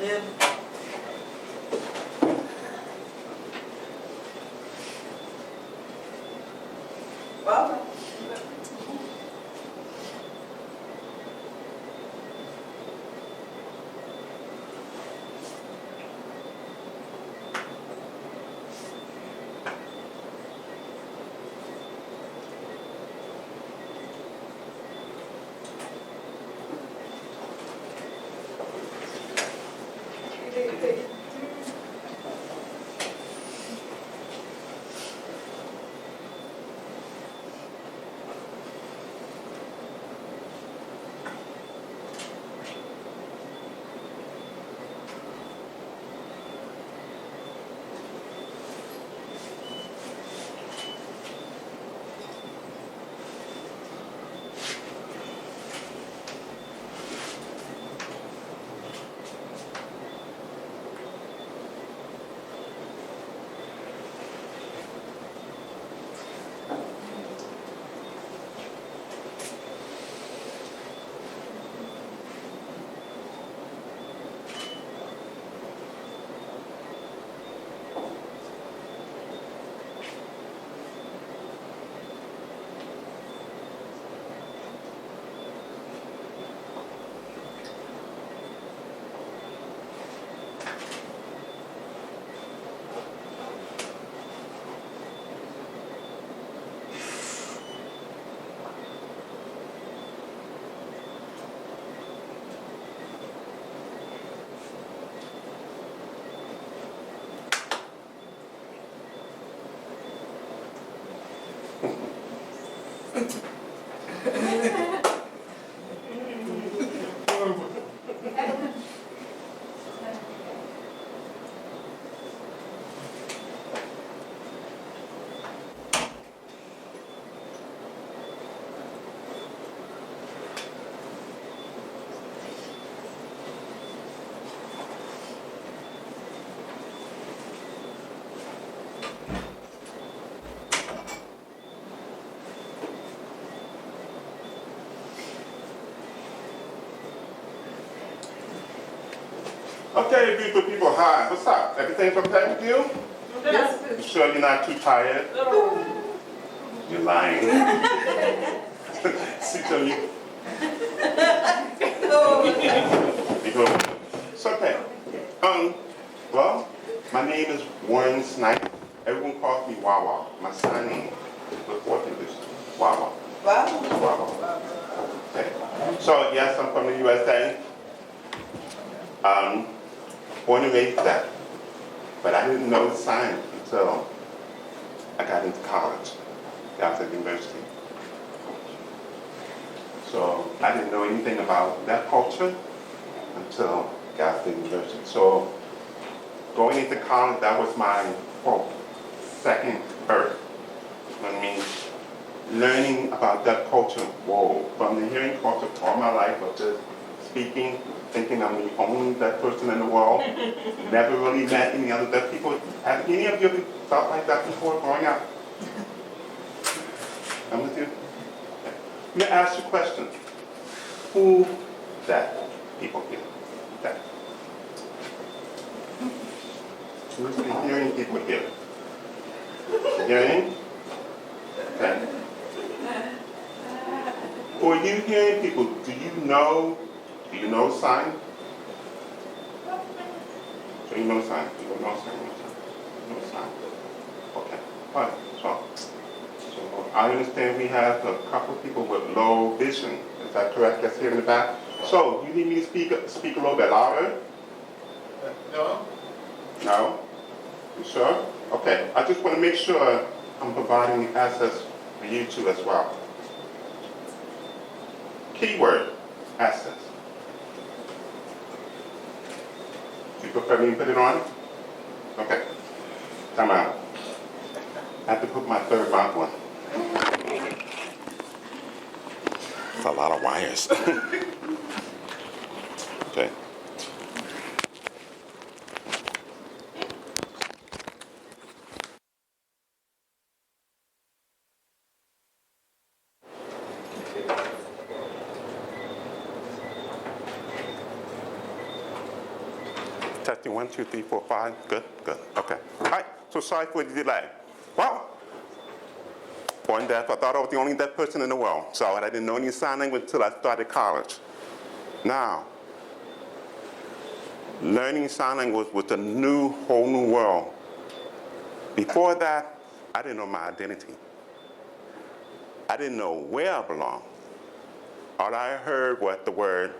Amen. Wawa. Okay, beautiful people, hi. What's up? Everything's okay with you? Yes. You sure you're not too tired? You're lying. Sit on you. It's okay. Well, my name is Warren Snipe. Everyone calls me Wawa. My sign name is before English. Wawa. Wow. Wawa. Okay. So yes, I'm from the USA. Born and raised there. But I didn't know the sign until I got into college. I was at university. So I didn't know anything about that culture until I got to university. So going into college, that was my, quote, second birth. I mean, learning about that culture, whoa, from the hearing culture all my life of just speaking, thinking I'm the only deaf person in the world. Never really met any other deaf people. Have any of you ever felt like that before growing up? I'm with you? Okay. Let me ask you a question. Who deaf people here? Deaf. Who's the hearing people here? Hearing? Okay. For you hearing people, do you know sign? So you know sign? You don't know sign? No sign. Okay. All right. So I understand we have a couple of people with low vision. Is that correct? That's here in the back. So you need me to speak a little bit louder? No. No? You sure? Okay. I just want to make sure I'm providing access for you two as well. Keyword, access. Do you prefer me to put it on? Okay. Time out. I have to put my third mouth on. It's a lot of wires. Okay. Testing 1, 2, 3, 4, 5. Good, good. Okay. All right. So sorry for the delay. Well, born deaf. I thought I was the only deaf person in the world. So I didn't know any sign language until I started college. Now, learning sign language was a whole new world. Before that, I didn't know my identity. I didn't know where I belonged. All I heard was the word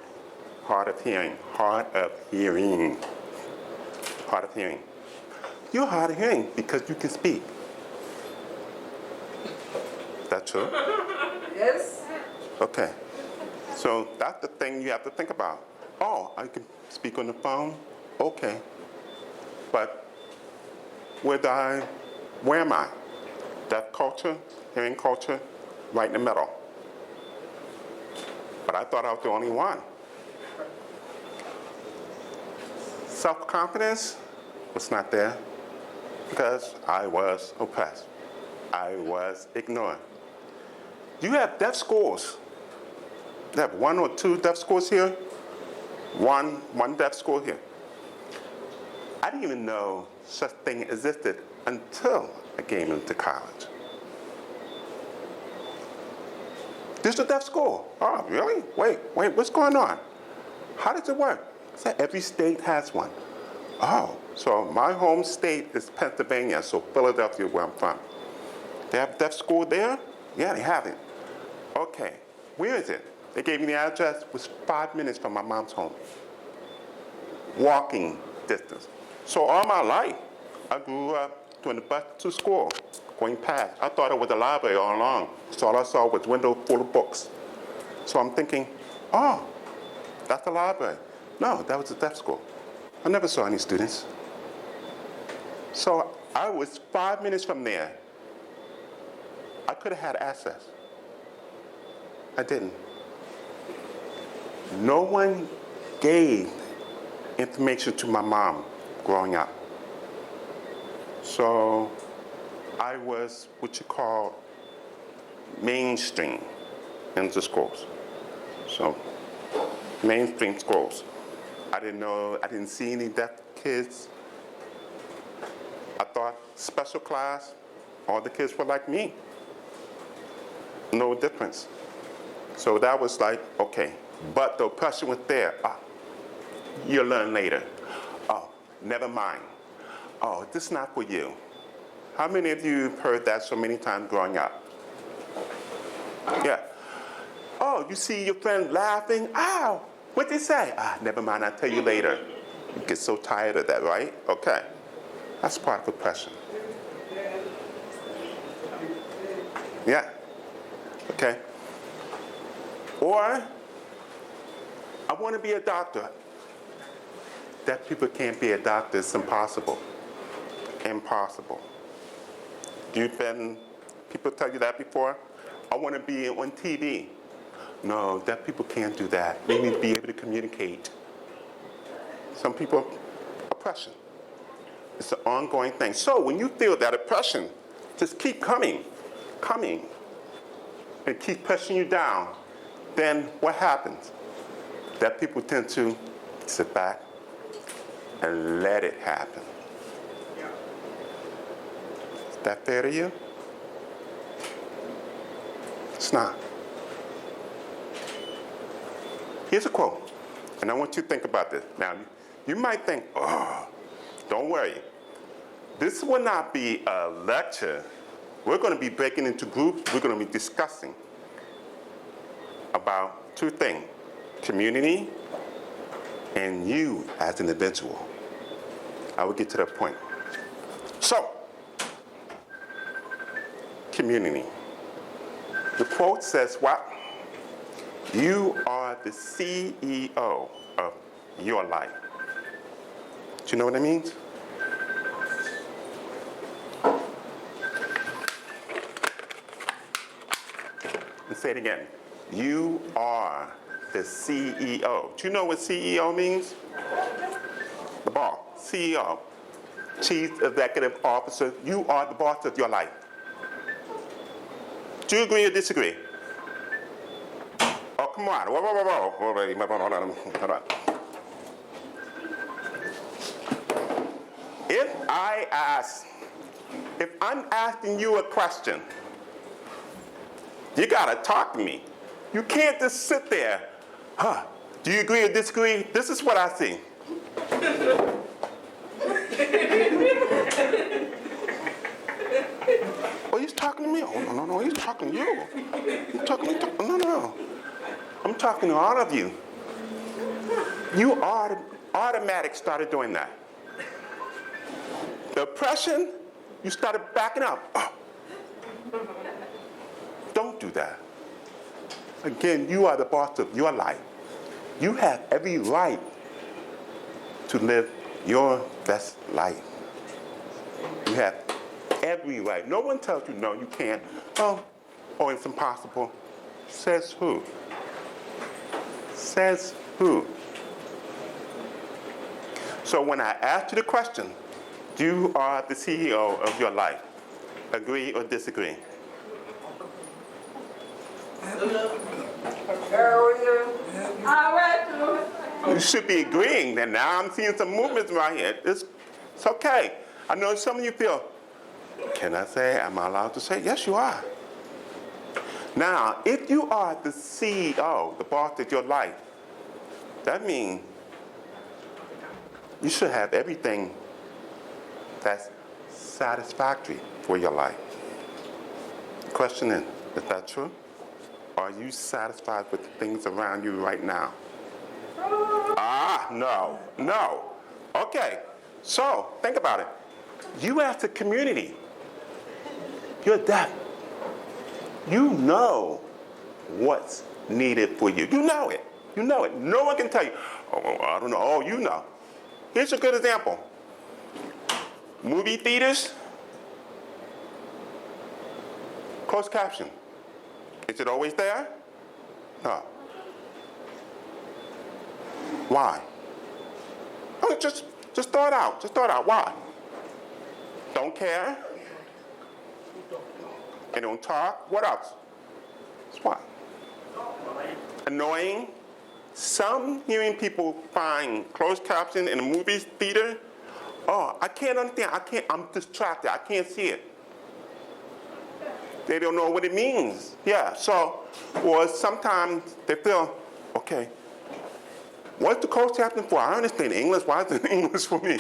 hard of hearing, hard of hearing, hard of hearing. You're hard of hearing because you can speak. That's true? Yes. Okay. So that's the thing you have to think about. Oh, I can speak on the phone? Okay. But where am I? Deaf culture, hearing culture, right in the middle. But I thought I was the only one. Self-confidence was not there because I was oppressed. I was ignored. You have deaf schools. You have 1 or 2 deaf schools here, one deaf school here. I didn't even know such thing existed until I came into college. This is a deaf school. Oh, really? Wait, what's going on? How does it work? So every state has one. Oh, so my home state is Pennsylvania, so Philadelphia, where I'm from. They have deaf school there? Yeah, they have it. Okay, where is it? They gave me the address. It was 5 minutes from my mom's home. Walking distance. So all my life, I grew up doing the bus to school, going past. I thought it was a library all along. So all I saw was a window full of books. So I'm thinking, oh, that's the library. No, that was a deaf school. I never saw any students. So I was 5 minutes from there. I could have had access. I didn't. No one gave information to my mom growing up. So I was what you call mainstream into schools. So mainstream schools. I didn't see any deaf kids. I thought special class, all the kids were like me. No difference. So that was like, okay. But the oppression was there. You'll learn later. Oh, never mind. Oh, this is not for you. How many of you have heard that so many times growing up? Yeah. Oh, you see your friend laughing? Ow, what'd they say? Never mind, I'll tell you later. You get so tired of that, right? Okay. That's part of oppression. Yeah. Okay. Or, I want to be a doctor. Deaf people can't be a doctor. It's impossible. Impossible. People tell you that before? I want to be on TV. No, deaf people can't do that. They need to be able to communicate. Some people, oppression. It's an ongoing thing. So when you feel that oppression, just keep coming, and keep pushing you down, then what happens? Deaf people tend to sit back and let it happen. Is that fair to you? It's not. Here's a quote, and I want you to think about this. Now, you might think, oh, don't worry. This will not be a lecture. We're going to be breaking into groups. We're going to be discussing about 2 things, community and you as an individual. I will get to that point. So, community. The quote says what? You are the CEO of your life. Do you know what that means? And say it again. You are the CEO. Do you know what CEO means? The boss. CEO. Chief Executive Officer. You are the boss of your life. Do you agree or disagree? Oh, come on. Whoa. Hold on. if I'm asking you a question, you gotta talk to me. You can't just sit there, huh? Do you agree or disagree? This is what I see. Oh, he's talking to me? Oh, no, he's talking to you. No. I'm talking to all of you. You automatic started doing that. The oppression, you started backing up. Oh. Don't do that. Again, you are the boss of your life. You have every right to live your best life. You have every right. No one tells you no, you can't. Oh, it's impossible. Says who? Says who? So when I asked you the question, you are the CEO of your life. Agree or disagree? You should be agreeing. Then now I'm seeing some movements right here. It's okay. I know some of you feel, can I say, am I allowed to say? Yes, you are. Now, if you are the CEO, the boss of your life, that means you should have everything that's satisfactory for your life. The question is that true? Are you satisfied with the things around you right now? No. Okay, so think about it. You as a community, you're deaf. You know what's needed for you. You know it. No one can tell you, oh, I don't know. Oh, you know. Here's a good example. Movie theaters, closed caption. Is it always there? No. Why? Oh, just throw it out. Just throw it out. Why? Don't care. They don't talk. What else? It's what? Annoying. Some hearing people find closed caption in a movie theater. Oh, I can't understand. I'm distracted. I can't see it. They don't know what it means. Yeah, so, or sometimes they feel, okay, what's the closed caption for? I understand English. Why is it English for me?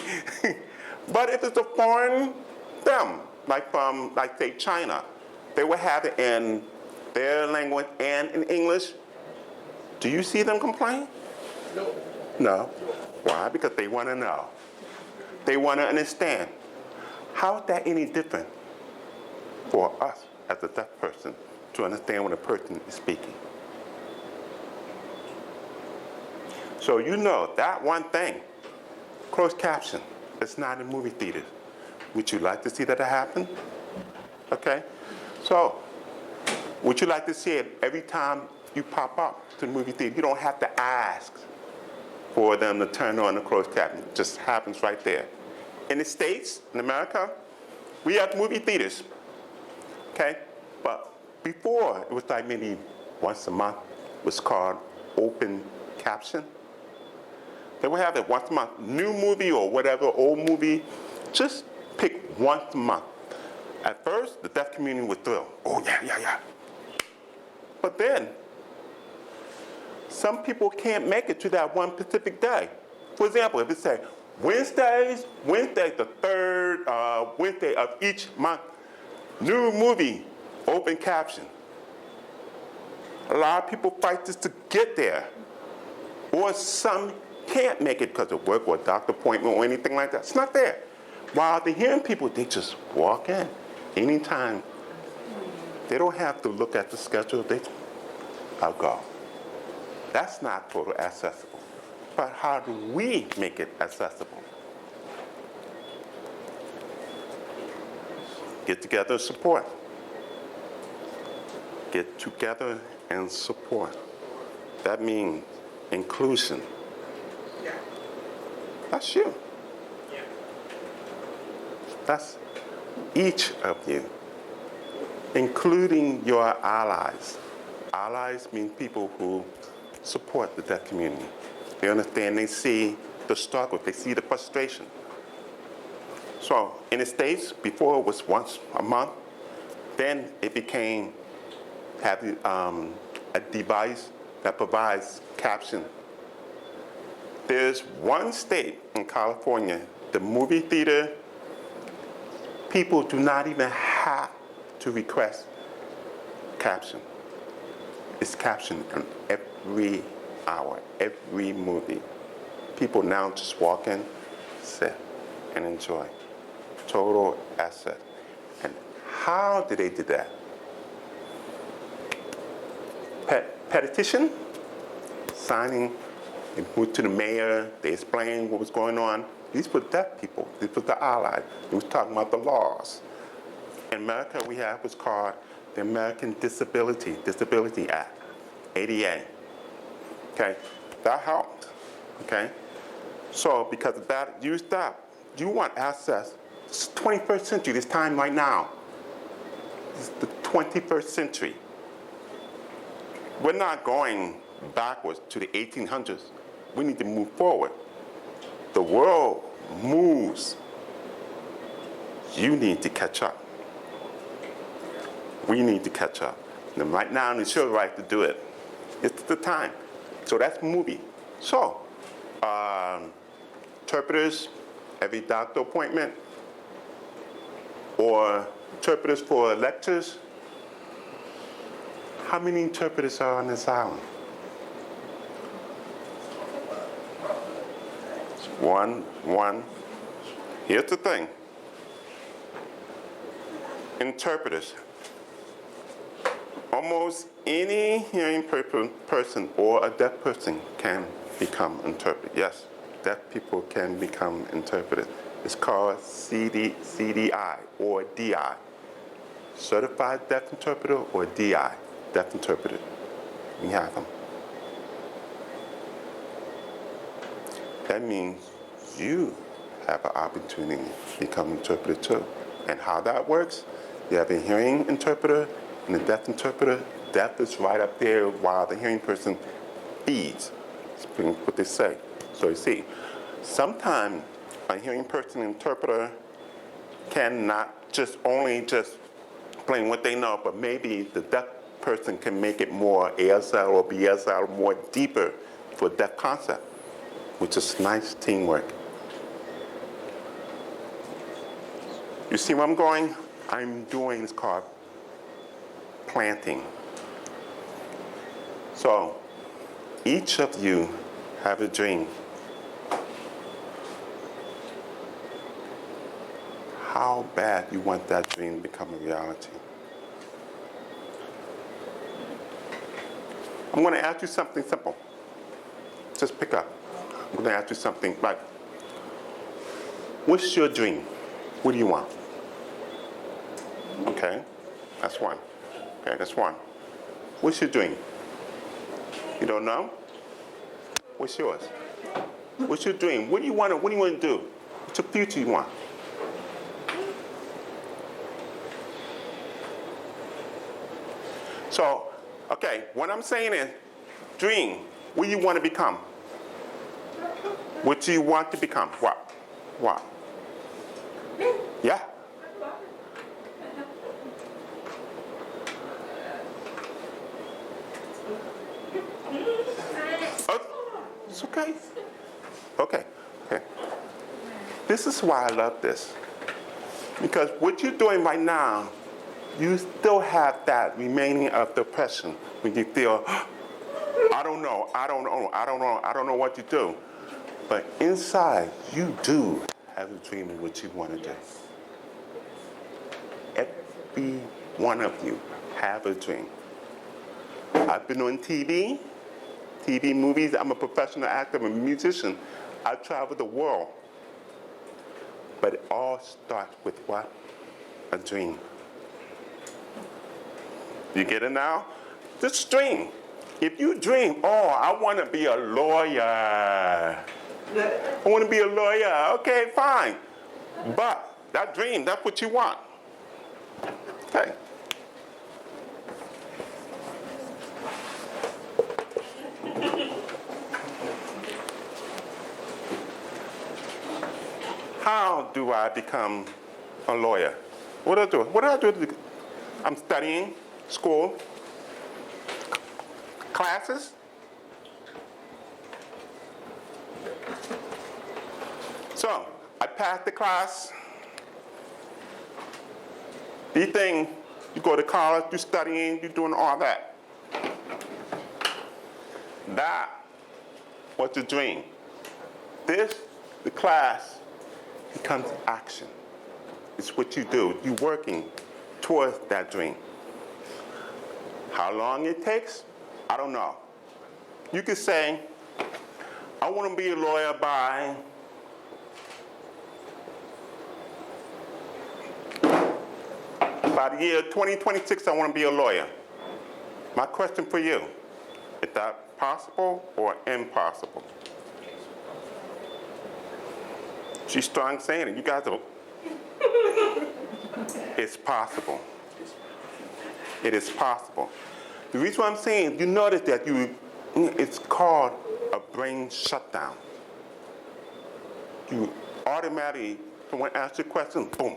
But if it's a foreign film, like from, say, China, they will have it in their language and in English. Do you see them complain? No. Why? Because they want to know. They want to understand. How is that any different for us as a deaf person to understand when a person is speaking? So you know that one thing, closed caption, it's not in movie theaters. Would you like to see that happen? Okay? So, would you like to see it every time you pop up to the movie theater? You don't have to ask for them to turn on the closed caption. It just happens right there. In the States, in America, we have movie theaters, okay? But before, it was like maybe once a month, it was called open caption. They would have it once a month. New movie or whatever, old movie, just pick once a month. At first, the deaf community was thrilled. Oh, yeah. But then, some people can't make it to that one specific day. For example, if it say, Wednesday, the third Wednesday of each month, new movie, open caption. A lot of people fight just to get there. Or some can't make it because of work or a doctor appointment or anything like that. It's not there. While the hearing people, they just walk in anytime. They don't have to look at the schedule. I'll go. That's not totally accessible. But how do we make it accessible? Get together and support. Get together and support. That means inclusion. Yeah. That's you. Yeah. That's each of you, including your allies. Allies mean people who support the deaf community. They understand, they see the struggle, they see the frustration. So in the States, before it was once a month, then it became having a device that provides caption. There's one state in California, the movie theater, people do not even have to request caption. It's captioned on every hour, every movie. People now just walk in, sit, and enjoy. Total asset. And how did they do that? Petition, signing, they moved to the mayor, they explained what was going on. These were deaf people, these were the allies. They was talking about the laws. In America, we have what's called the American Disability Act, ADA. Okay, that helped. Okay, so because of that, use that. You want access. It's 21st century, this time right now. It's the 21st century. We're not going backwards to the 1800s. We need to move forward. The world moves. You need to catch up. We need to catch up. And right now, it's your right to do it. It's the time. So that's movie. So, interpreters, every doctor appointment, or interpreters for lectures. How many interpreters are on this island? One. Here's the thing. Interpreters. Almost any hearing person or a deaf person can become interpreter. Yes, deaf people can become interpreters. It's called CDI or DI. Certified Deaf Interpreter or DI, Deaf Interpreter. We have them. That means you have an opportunity to become an interpreter too. And how that works, you have a hearing interpreter and a deaf interpreter. Deaf is right up there while the hearing person feeds. That's what they say. So you see, sometimes a hearing person interpreter cannot just explain what they know, but maybe the deaf person can make it more ASL or BSL, more deeper for deaf concept, which is nice teamwork. You see where I'm going? I'm doing, it's called planting. So each of you have a dream. How bad you want that dream to become a reality. I'm going to ask you something simple. Just pick up. I'm going to ask you something like, what's your dream? What do you want? Okay, that's one. Okay, that's one. What's your dream? You don't know? What's yours? What's your dream? What do you want to do? What's the future you want? So, okay, what I'm saying is, dream, what do you want to become? What do you want to become? What? What? Yeah? Oh, it's okay. Okay. This is why I love this. Because what you're doing right now, you still have that remaining of depression when you feel, I don't know what to do. But inside, you do have a dream of what you want to do. Every one of you have a dream. I've been on TV, movies. I'm a professional actor, I'm a musician. I travel the world. But it all starts with what? A dream. You get it now? Just dream. If you dream, I want to be a lawyer. I want to be a lawyer. Okay, fine. But that dream, that's what you want. Okay. how do I become a lawyer? What do I do? What do I do? I'm studying, school, classes. So, I passed the class. You think you go to college, you're studying, you're doing all that. That was the dream. This, the class, becomes action. It's what you do. You're working towards that dream. How long it takes, I don't know. You could say, I want to be a lawyer by the year 2026, I want to be a lawyer. My question for you, is that possible or impossible? She's strong saying it. You guys are. It's possible. It is possible. The reason why I'm saying, you notice that it's called a brain shutdown. You automatically, someone asks you a question, boom.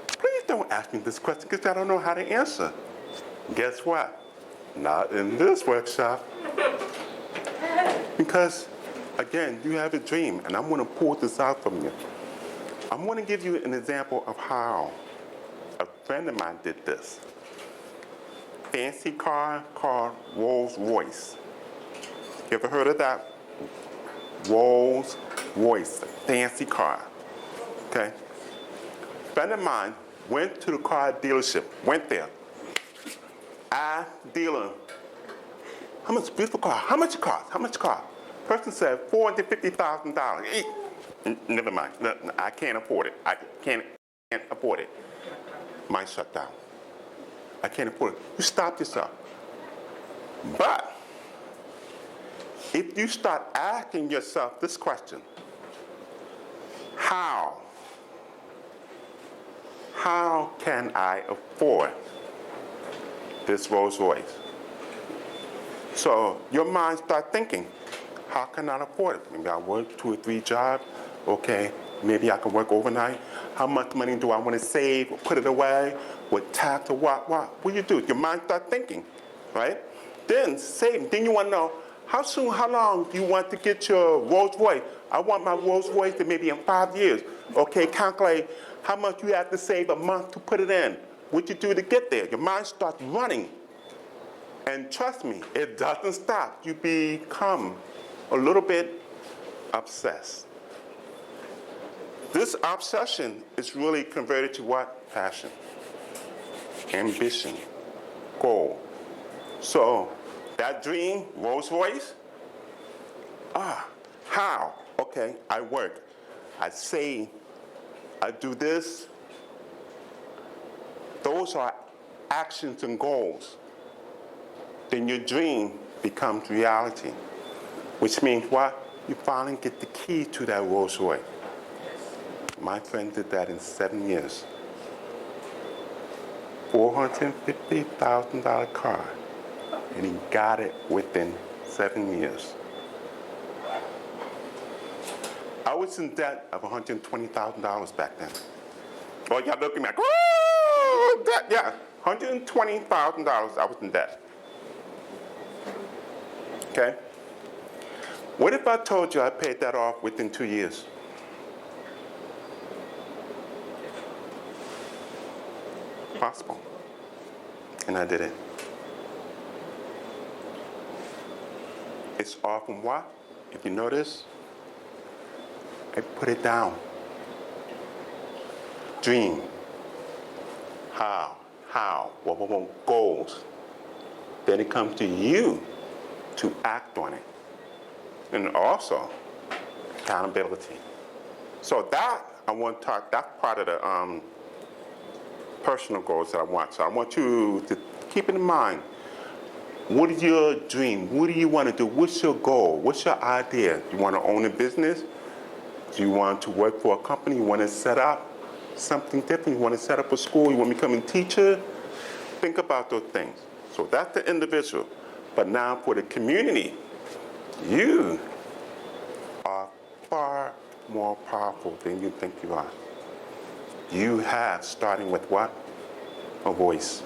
Please don't ask me this question because I don't know how to answer. Guess what? Not in this workshop. Because, again, you have a dream, and I'm going to pull this out from you. I'm going to give you an example of how a friend of mine did this. Fancy car called Rolls Royce. You ever heard of that? Rolls Royce, a fancy car. Okay? A friend of mine went to the car dealership, went there. Asked the dealer, how much beautiful car? How much it cost? How much it cost? Person said $450,000. Never mind. No, I can't afford it. I can't afford it. Mind shut down. I can't afford it. You stop yourself. But if you start asking yourself this question, how can I afford this Rolls Royce? So your mind start thinking, how can I afford it? Maybe I work 2 or 3 jobs. Okay, maybe I can work overnight. How much money do I want to save or put it away? What tax or what? What do you do? Your mind start thinking, right? Then save. Then you want to know, how long do you want to get your Rolls Royce? I want my Rolls Royce to maybe in 5 years. Okay, calculate how much you have to save a month to put it in. What you do to get there? Your mind starts running. And trust me, it doesn't stop. You become a little bit obsessed. This obsession is really converted to what? Passion, ambition, goal. So that dream, Rolls Royce, how? Okay, I work. I save. I do this. Those are actions and goals. Then your dream becomes reality, which means what? You finally get the key to that Rolls Royce. My friend did that in 7 years. $450,000 car, and he got it within 7 years. I was in debt of $120,000 back then. Oh, y'all looking at me like, oh, debt, yeah, $120,000 I was in debt. Okay? What if I told you I paid that off within 2 years? Possible. And I did it. It's often what? If you notice, I put it down. Dream. How? What goals? Then it comes to you to act on it. And also, accountability. So that, I want to talk, that's part of the personal goals that I want. So I want you to keep in mind, what is your dream? What do you want to do? What's your goal? What's your idea? You want to own a business? Do you want to work for a company? You want to set up something different? You want to set up a school? You want to become a teacher? Think about those things. So that's the individual. But now for the community, you are far more powerful than you think you are. You have, starting with what? A voice.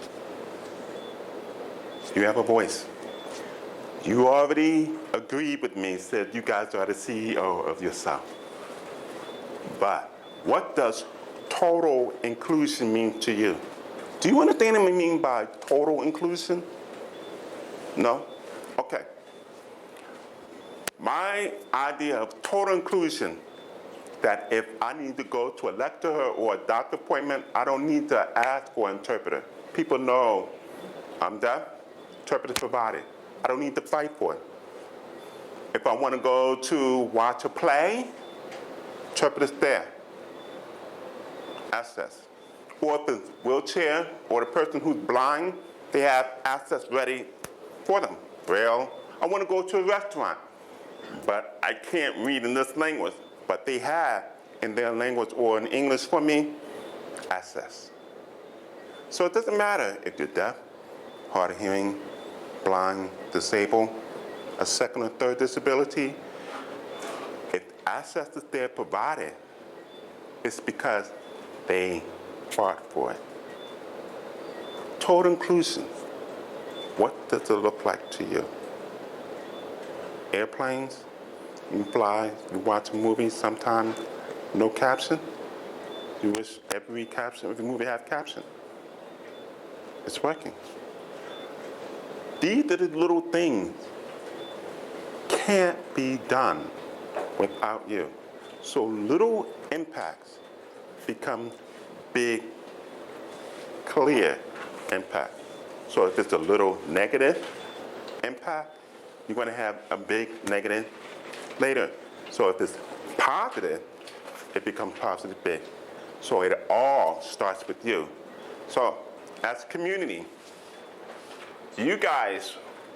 You have a voice. You already agreed with me, said you guys are the CEO of yourself. But what does total inclusion mean to you? Do you understand what I mean by total inclusion? No? Okay. My idea of total inclusion, that if I need to go to a lecture or a doctor appointment, I don't need to ask for an interpreter. People know I'm deaf, interpreter provided. I don't need to fight for it. If I want to go to watch a play, interpreter's there. Access. Or if it's wheelchair or the person who's blind, they have access ready for them. Well, I want to go to a restaurant, but I can't read in this language, but they have in their language or in English for me, access. So it doesn't matter if you're deaf, hard of hearing, blind, disabled, a second or third disability. If access is there provided, it's because they fought for it. Total inclusion. What does it look like to you? Airplanes, you fly, you watch a movie, sometimes no caption. You wish every movie had caption. It's working. These are the little things can't be done without you. So little impacts become big, clear impact. So if it's a little negative impact, you're going to have a big negative later. So if it's positive, it becomes positive big. So it all starts with you. So as a community, you guys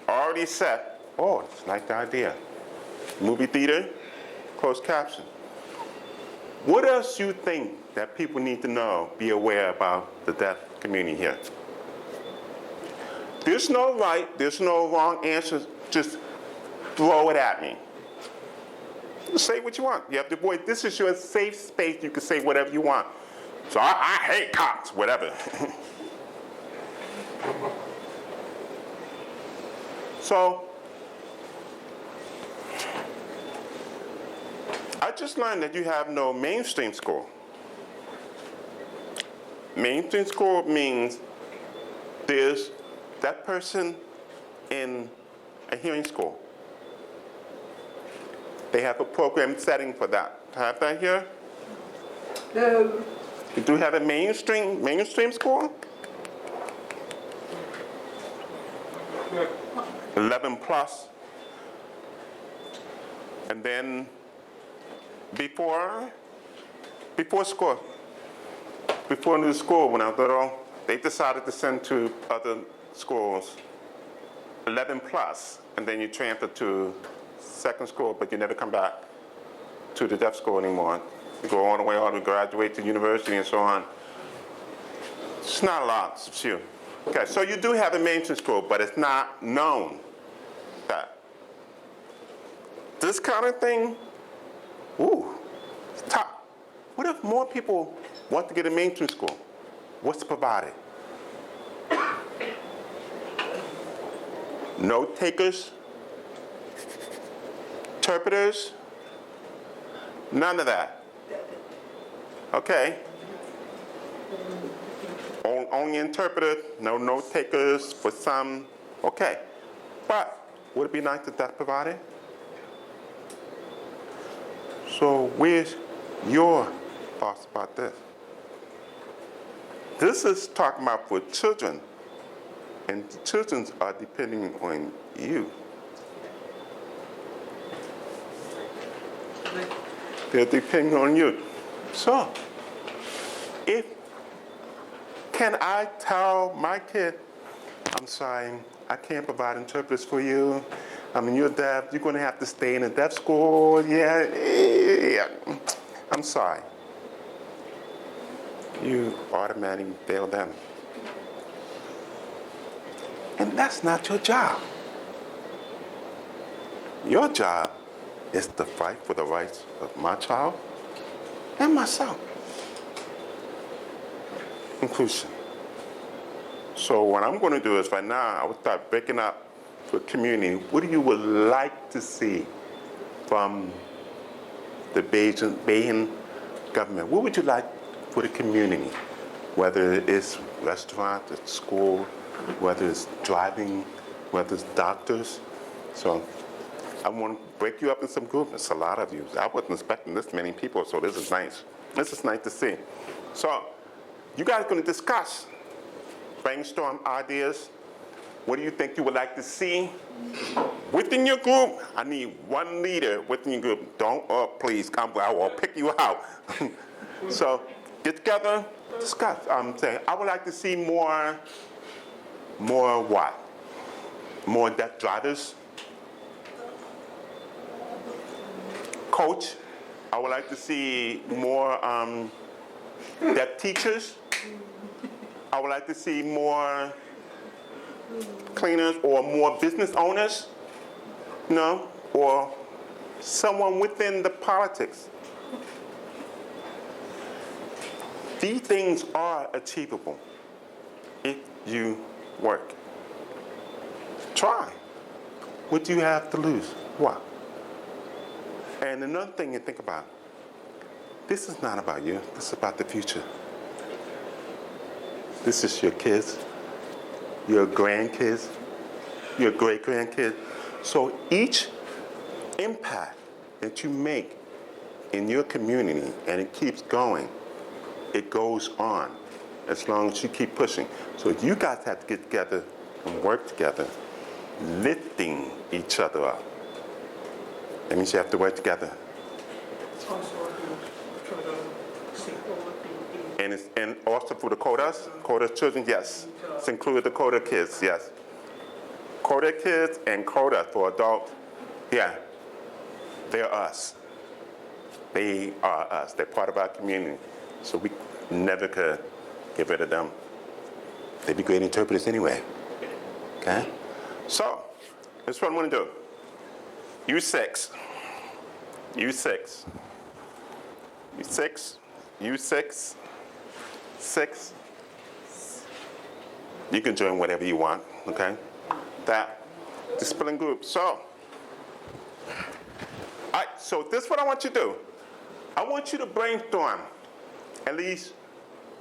already said, oh, it's a nice idea. Movie theater, closed caption. What else you think that people need to know, be aware about the deaf community here? There's no right, there's no wrong answers. Just throw it at me. Say what you want. You have the voice. This is your safe space. You can say whatever you want. So I hate cops, whatever. So I just learned that you have no mainstream school. Mainstream school means there's that person in a hearing school. They have a program setting for that. Have that here? No. You do have a mainstream school? 11 plus. And then before new school, when I was little, they decided to send to other schools 11 plus, and then you transfer to second school, but you never come back to the deaf school anymore. You go all the way on to graduate to university and so on. It's not a lot, it's a few. Okay, so you do have a mainstream school, but it's not known that. This kind of thing, ooh, it's tough. What if more people want to get a mainstream school? What's provided? Note takers, interpreters, none of that. Okay. Only interpreter, no note takers for some. Okay. But would it be nice if that's provided? So where's your thoughts about this? This is talking about for children, and the children are depending on you. They're depending on you. So, can I tell my kid, I'm sorry, I can't provide interpreters for you. I mean, you're deaf, you're going to have to stay in a deaf school. Yeah. I'm sorry. You automatically fail them. And that's not your job. Your job is to fight for the rights of my child and myself. Inclusion. So what I'm going to do is right now, I will start breaking up for community. What do you would like to see from the Bajan government? What would you like for the community? Whether it's restaurants, it's school, whether it's driving, whether it's doctors. So I want to break you up in some groups. It's a lot of you. I wasn't expecting this many people, so this is nice. This is nice to see. So you guys are going to discuss, brainstorm ideas. What do you think you would like to see within your group? I need one leader within your group. Don't, please, I will pick you out. So get together, discuss. Say, I would like to see more what? More deaf drivers. Coach, I would like to see more deaf teachers. I would like to see more cleaners or more business owners, or someone within the politics. These things are achievable if you work. Try. What do you have to lose? What? And another thing you think about, this is not about you, this is about the future. This is your kids, your grandkids, your great-grandkids. So each impact that you make in your community, and it keeps going, it goes on as long as you keep pushing. So you guys have to get together and work together, lifting each other up. That means you have to work together. And also for the quota children, yes. It's included the quota kids, yes. Quota kids and quota for adults, yeah. They're us. They are us. They're part of our community. So we never could get rid of them. They'd be great interpreters anyway. Okay? So, this is what I'm going to do. You six. You six. You six. You six. Six. You can join whatever you want, okay? That discipline group. So, all right, so this is what I want you to do. I want you to brainstorm at least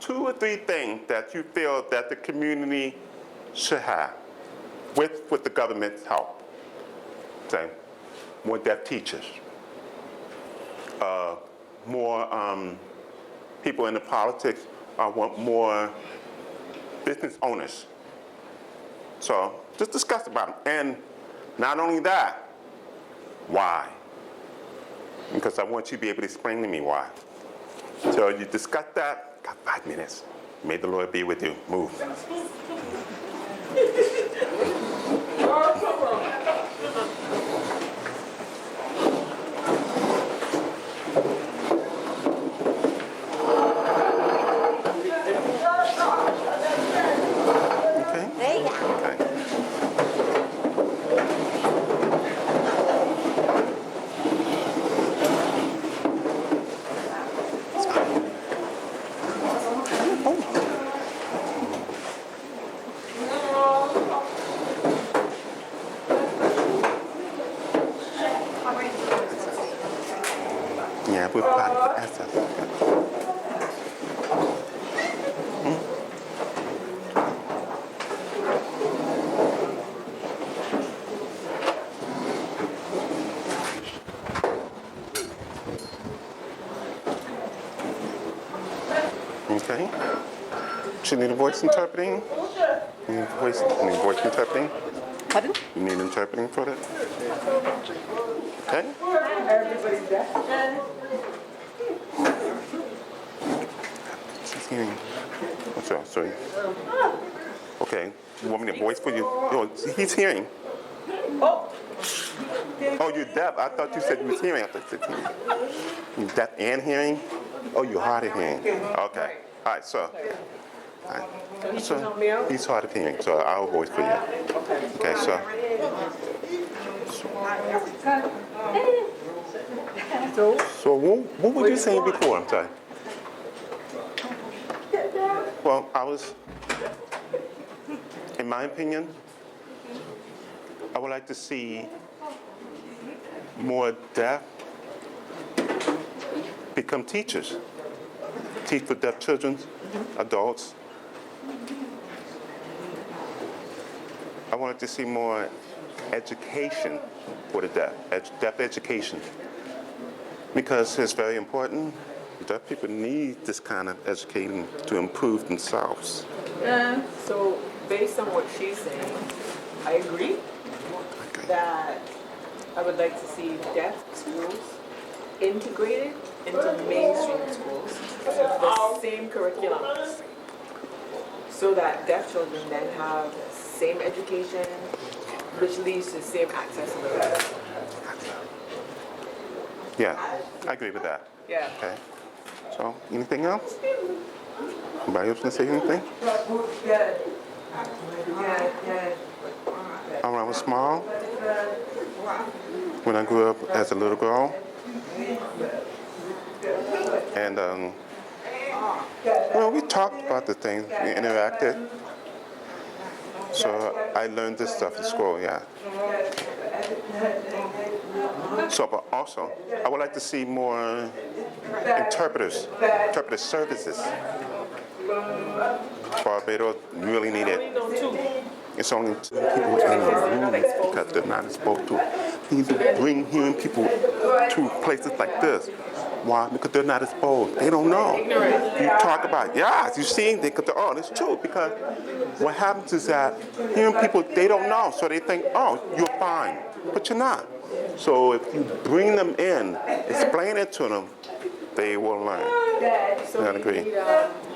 2 or 3 things that you feel that the community should have with the government's help. Okay? More deaf teachers, more people in the politics. I want more business owners. So just discuss about it. And not only that, why? Because I want you to be able to explain to me why. So you discuss that, got 5 minutes. May the Lord be with you. Move. Yeah, we're part of the SS. Okay. Do you need a voice interpreting? You need voice interpreting? Pardon? You need interpreting for that? Okay. Everybody's there. She's hearing. What's up? Sorry. Okay. You want me to voice for you? Oh, he's hearing. Oh, you're deaf. I thought you said you was hearing. I thought you said hearing. You deaf and hearing? Oh, you're hard of hearing. Okay. All right, so. All right. So he's hard of hearing, so I'll voice for you. Okay, so. So what were you saying before? I'm sorry. Well, in my opinion, I would like to see more deaf become teachers. Teach for deaf children, adults. I wanted to see more education for the deaf, deaf education. Because it's very important. Deaf people need this kind of educating to improve themselves. So based on what she's saying, I agree that I would like to see deaf schools integrated into mainstream schools with the same curriculum, so that deaf children then have same education, which leads to same accessibility. Yeah, I agree with that. Yeah. Okay. So, anything else? Anybody else gonna say anything? When I was small, when I grew up as a little girl, and well, we talked about the things, we interacted. So I learned this stuff in school, yeah. So, but also, I would like to see more interpreter services. Barbados really need it. It's only 2 people in the room because they're not exposed to it. We need to bring hearing people to places like this. Why? Because they're not exposed. They don't know. You talk about, yeah, you see, they could, oh, it's true. Because what happens is that hearing people, they don't know. So they think, oh, you're fine. But you're not. So if you bring them in, explain it to them, they will learn. So I we agree. need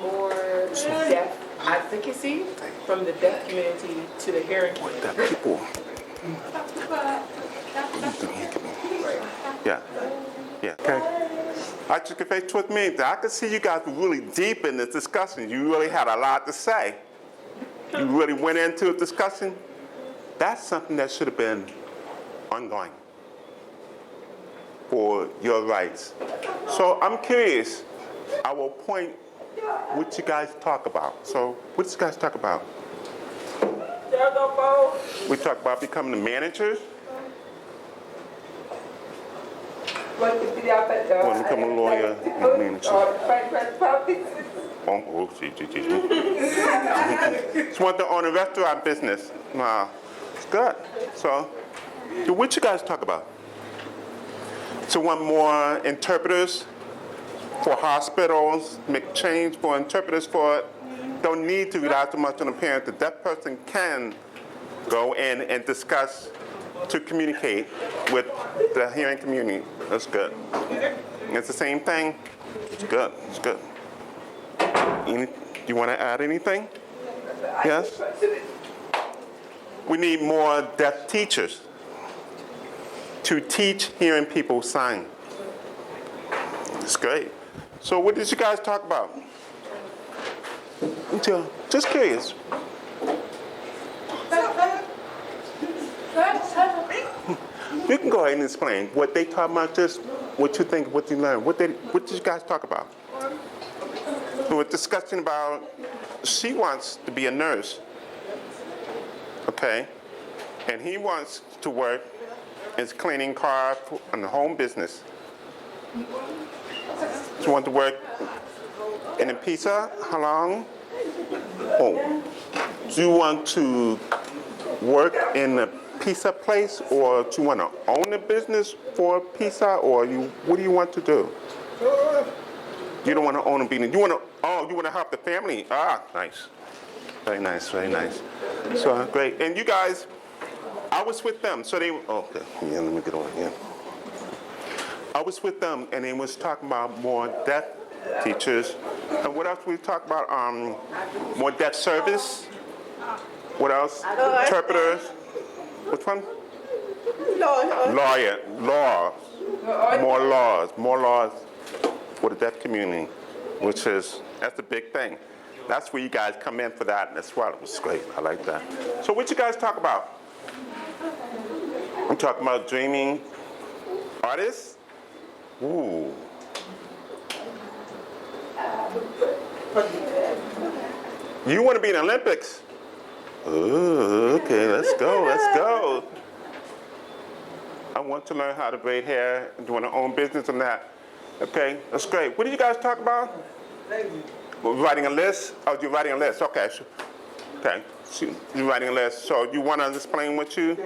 more deaf advocacy from the deaf community to the hearing community. Deaf people. Yeah. Yeah. Okay. I took a face with me. I could see you guys were really deep in this discussion. You really had a lot to say. You really went into a discussion. That's something that should have been ongoing for your rights. So I'm curious. I will point what you guys talk about. So what did you guys talk about? We talked about becoming the managers. Want to become a lawyer and manager. Oh, just want to own a restaurant business. Wow, it's good. So what you guys talk about? So want more interpreters for hospitals, make change for interpreters for it. Don't need to rely too much on the parent. The deaf person can go in and discuss to communicate with the hearing community. That's good. It's the same thing. It's good. It's good. You want to add anything? Yes? We need more deaf teachers to teach hearing people sign. It's great. So what did you guys talk about? Just curious. You can go ahead and explain what they talk about, just what you think, what you learned. What did you guys talk about? We were discussing about, she wants to be a nurse, okay? And he wants to work as cleaning cars in the home business. She wants to work in a pizza, how long? Oh, do you want to work in a pizza place, or do you want to own a business for pizza, or what do you want to do? You don't want to own a business. You want to help the family. Ah, nice. Very nice, very nice. So great. And you guys, I was with them. So they, okay, yeah, let me get over here. I was with them, and they was talking about more deaf teachers. And what else we talked about? More deaf service. What else? Interpreters. Which one? Lawyer. Laws. More laws for the deaf community, which is, that's a big thing. That's where you guys come in for that as well. It was great. I like that. So what you guys talk about? I'm talking about dreaming artists. Ooh. You want to be in the Olympics? Ooh, okay, let's go, let's go. I want to learn how to braid hair and doing our own business and that. Okay, that's great. What did you guys talk about? Writing a list? Oh, you're writing a list. Okay. Okay. So you're writing a list. So you want to explain what you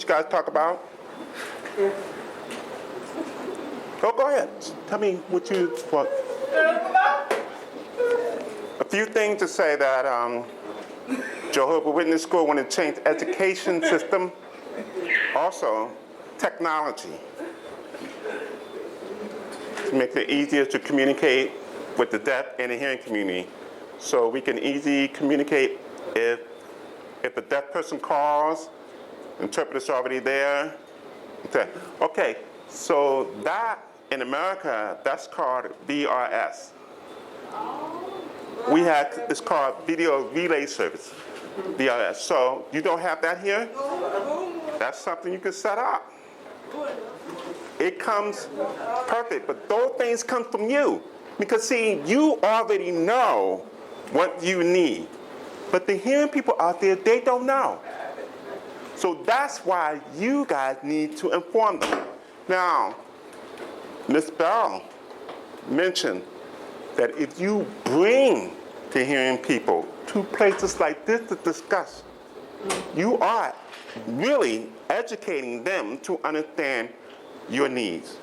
guys talk about? Oh, go ahead. Tell me what you want. A few things to say that Jehovah's Witness School want to change the education system. Also, technology. To make it easier to communicate with the deaf and the hearing community. So we can easily communicate if a deaf person calls, interpreter's already there. Okay, so that in America, that's called VRS. It's called Video Relay Service, VRS. So you don't have that here? That's something you can set up. It comes perfect, but those things come from you. Because see, you already know what you need. But the hearing people out there, they don't know. So that's why you guys need to inform them. Now, Ms. Bell mentioned that if you bring the hearing people to places like this to discuss, you are really educating them to understand your needs.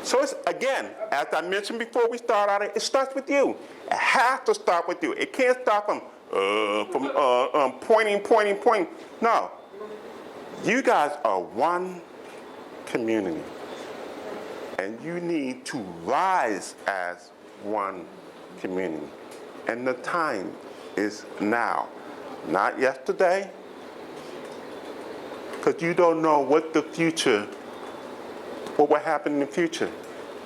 So it's, again, as I mentioned before we start out, it starts with you. It has to start with you. It can't start from pointing. No. You guys are one community. And you need to rise as one community. And the time is now, not yesterday, because you don't know what will happen in the future.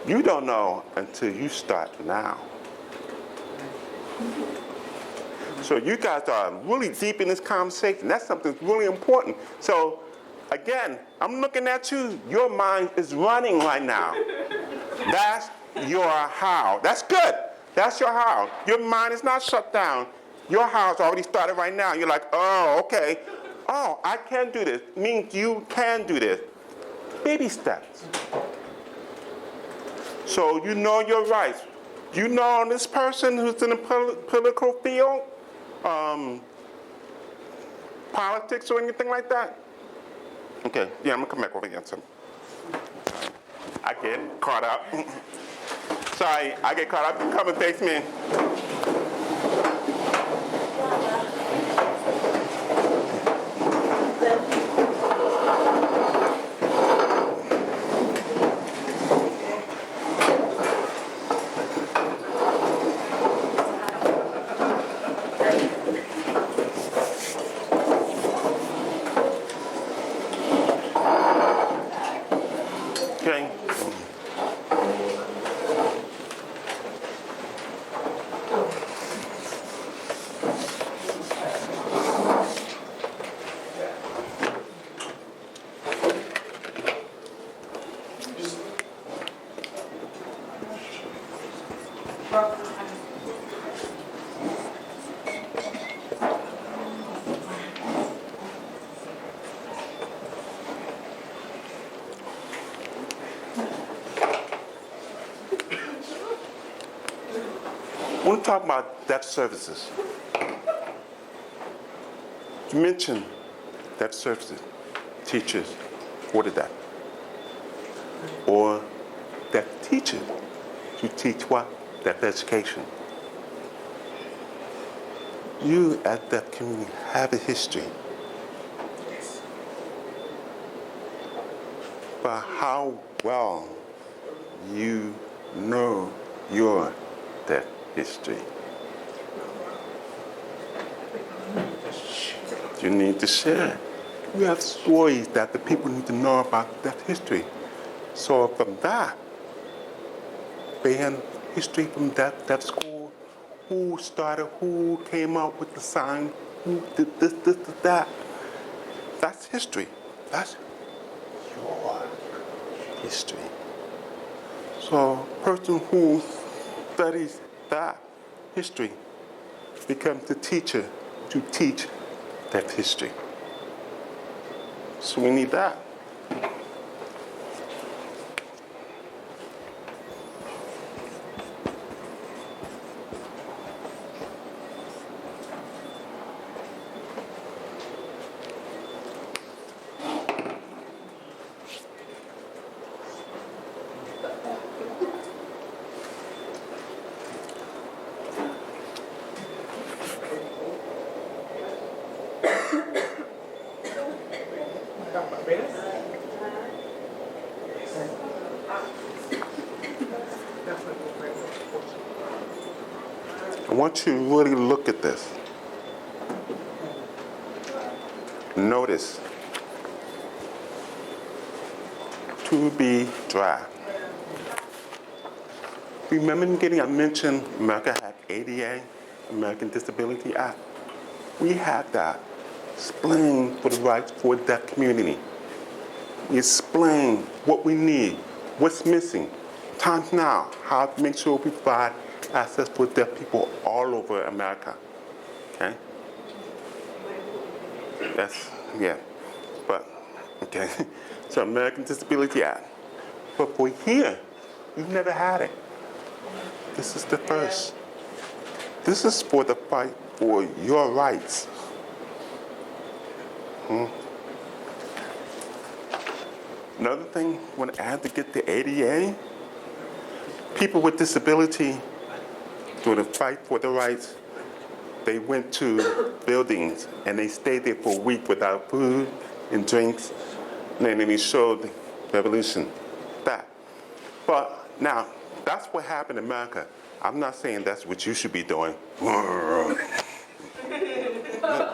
You don't know until you start now. So you guys are really deep in this conversation. That's something that's really important. So again, I'm looking at you. Your mind is running right now. That's your how. That's good. That's your how. Your mind is not shut down. Your how's already started right now. You're like, oh, okay. Oh, I can do this. Means you can do this. Baby steps. So you know your rights. You know this person who's in the political field, politics or anything like that? Okay, yeah, I'm gonna come back over here. So I get caught up. Sorry, I get caught up. Come and face me. Okay. I want to talk about deaf services. You mentioned deaf services, teachers for the deaf, or deaf teachers to teach what? Deaf education. You as deaf community have a history. But how well you know your deaf history. You need to share. You have stories that the people need to know about deaf history. So from that, Bajan history from deaf school, who started, who came up with the sign, who did this, that. That's history. That's your history. So a person who studies that history becomes the teacher to teach that history. So we need that. I want you to really look at this. Notice. To be dry. Remember in the beginning I mentioned America had ADA, American Disability Act. We have that. Explain for the rights for the deaf community. We explain what we need, what's missing. Times now, how to make sure we provide access for deaf people all over America. Okay? That's, yeah. But, okay. So American Disability Act. But for here, we've never had it. This is the first. This is for the fight for your rights. Another thing, when I had to get the ADA, people with disability, through the fight for the rights, they went to buildings and they stayed there for a week without food and drinks, and then they showed the revolution. That. But now, that's what happened in America. I'm not saying that's what you should be doing.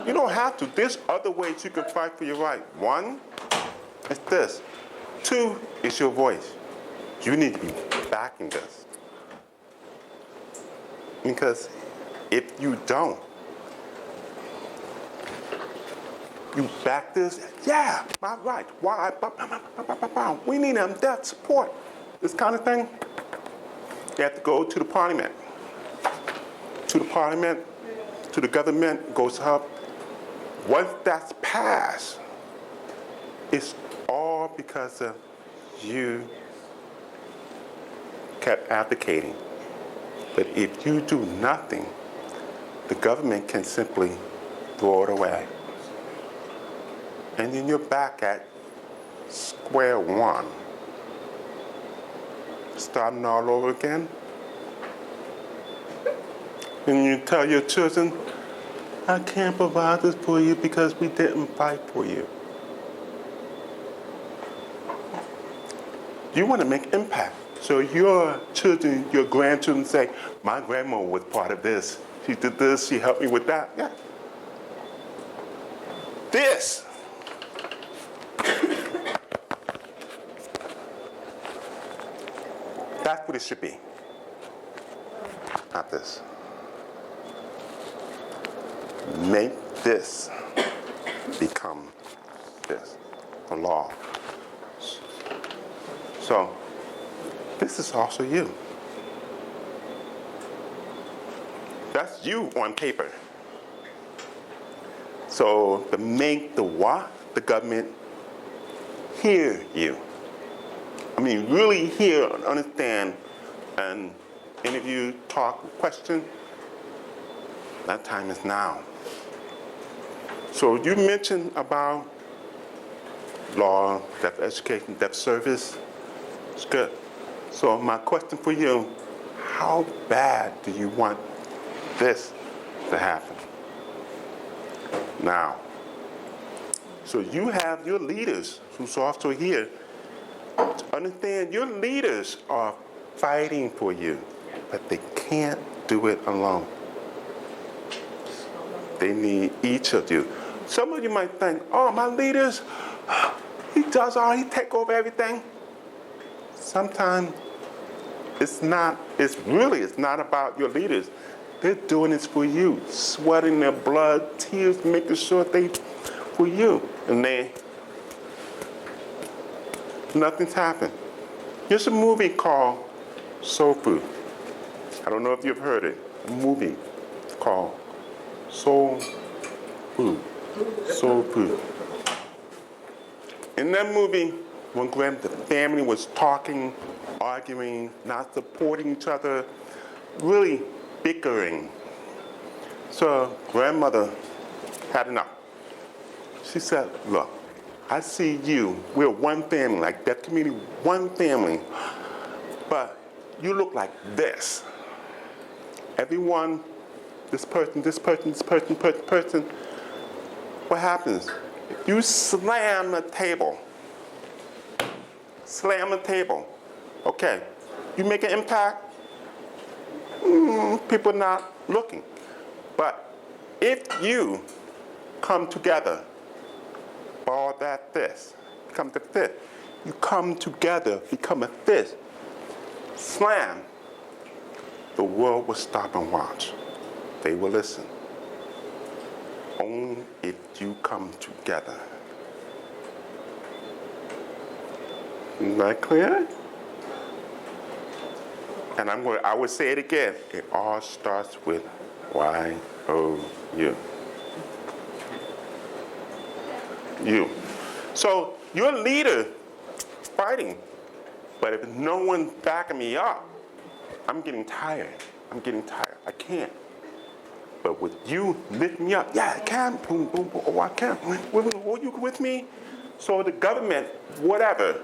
You don't have to. There's other ways you can fight for your right. One, is this. Two, is your voice. You need to be backing this. Because if you don't, you back this, yeah, my right. Why? We need them deaf support. This kind of thing. You have to go to the parliament. To the parliament, to the government, goes up. Once that's passed, it's all because of you kept advocating. But if you do nothing, the government can simply throw it away. And then you're back at square one. Starting all over again. And you tell your children, I can't provide this for you because we didn't fight for you. You want to make impact. So your children, your grandchildren say, my grandma was part of this. She did this, she helped me with that. Yeah. This. That's what it should be. Not this. Make this become this, the law. So, this is also you. That's you on paper. So, to make the what? The government hear you. I mean, really hear and understand and interview, talk, question. That time is now. So you mentioned about law, deaf education, deaf service. It's good. So my question for you, how bad do you want this to happen? Now. So you have your leaders who's also here. Understand your leaders are fighting for you, but they can't do it alone. They need each of you. Some of you might think, oh, my leaders, he does all, he take over everything. Sometimes it's not about your leaders. They're doing this for you, sweating their blood, tears, making sure for you. and nothing's happened. There's a movie called Soul Food. I don't know if you've heard it. A movie called Soul Food. Soul Food. In that movie, when the family was talking, arguing, not supporting each other, really bickering. So grandmother had enough. She said, look, I see you, we're one family, like that community, one family, but you look like this. Everyone, this person, what happens? If you slam the table, okay, you make an impact, people are not looking. But if you come together, ball that fist, become the fist, you come together, become a fist, slam, the world will stop and watch. They will listen. Only if you come together. Isn't that clear? And I would say it again. It all starts with Y-O-U. You. So you're a leader fighting, but if no one's backing me up, I'm getting tired. I can't. But with you lifting me up, yeah, I can. Boom, boom, boom. Oh, I can. Oh, you with me? So the government, whatever,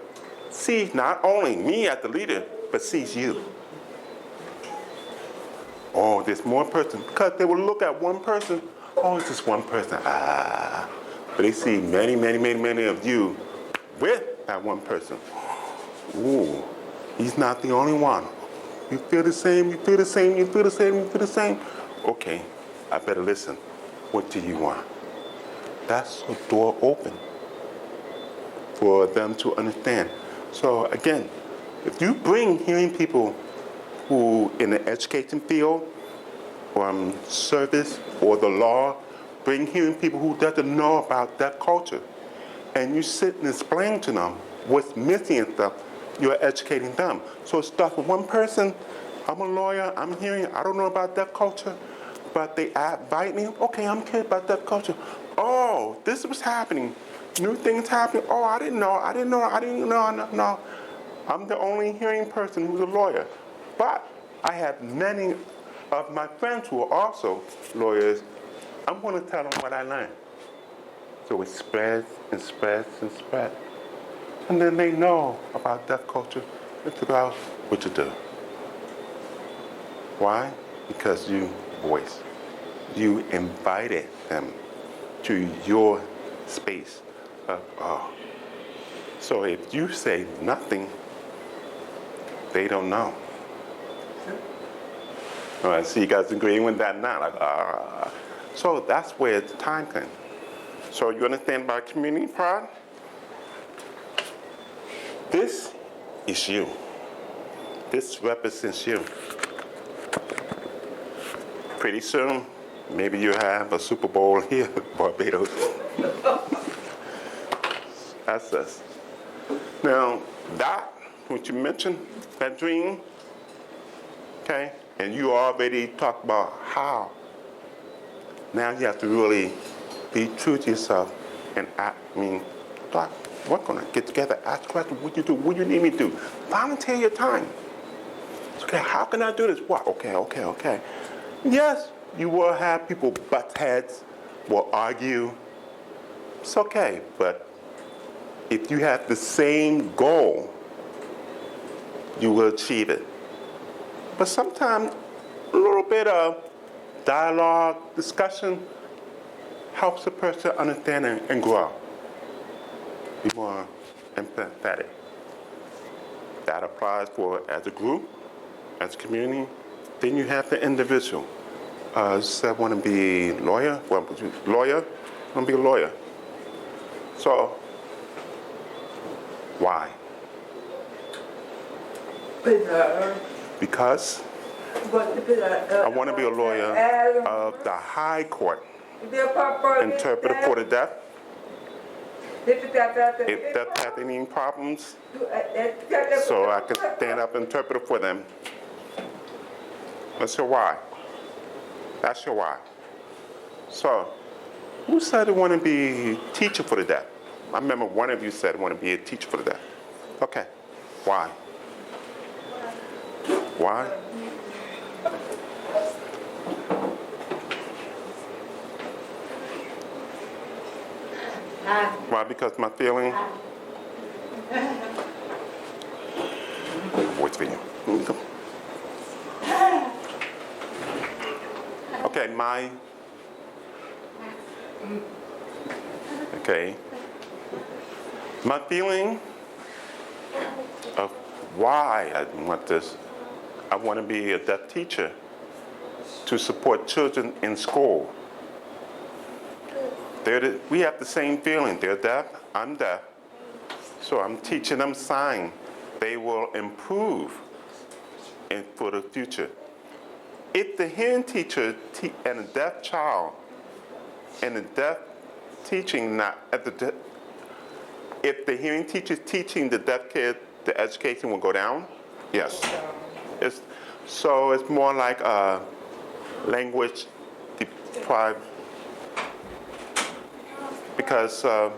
sees not only me as the leader, but sees you. Oh, there's more person. Because they will look at one person. Oh, it's just one person. But they see many, many, many, many of you with that one person. Ooh, he's not the only one. You feel the same, you feel the same, you feel the same, you feel the same. Okay, I better listen. What do you want? That's a door open for them to understand. So again, if you bring hearing people who in the education field, or service, or the law, bring hearing people who doesn't know about that culture, and you sit and explain to them what's missing and stuff, you're educating them. So it starts with one person. I'm a lawyer, I'm hearing, I don't know about that culture, but they invite me. Okay, I'm curious about that culture. Oh, this is what's happening. New things happening. Oh, I didn't know. No. I'm the only hearing person who's a lawyer. But I have many of my friends who are also lawyers. I'm going to tell them what I learned. So it spreads and spreads and spreads. And then they know about deaf culture and figure out what to do. Why? Because you voiced. You invited them to your space. So if you say nothing, they don't know. All right, see you guys agreeing with that now. So that's where the time comes. So you understand about community pride? This is you. This represents you. Pretty soon, maybe you have a Super Bowl here in Barbados. That's us. Now, that, what you mentioned, that dream, okay, and you already talked about how. Now you have to really be true to yourself and talk. We're gonna get together, ask questions, what you do, what you need me to do. Volunteer your time. Okay, how can I do this? What? Okay. Yes, you will have people butt heads, will argue. It's okay, but if you have the same goal, you will achieve it. But sometimes a little bit of dialogue, discussion helps a person understand and grow. Be more empathetic. That applies for as a group, as a community. Then you have the individual. Said want to be a lawyer. Well, lawyer. Want to be a lawyer. So why? Because I want to be a lawyer of the High Court, interpreter for the deaf. if deaf have any problems, so I can stand up and interpret for them. That's your why. That's your why. So, who said they want to be a teacher for the deaf? I remember one of you said want to be a teacher for the deaf. Okay, why? Why? Why? Because my feeling. Wait for you. Okay, my feeling of why I want this. I want to be a deaf teacher to support children in school. We have the same feeling. They're deaf, I'm deaf. So I'm teaching them sign. They will improve for the future. If the hearing teacher and a deaf child and the deaf teaching if the hearing teacher is teaching the deaf kid, the education will go down? Yes. So it's more like a language deprived, because I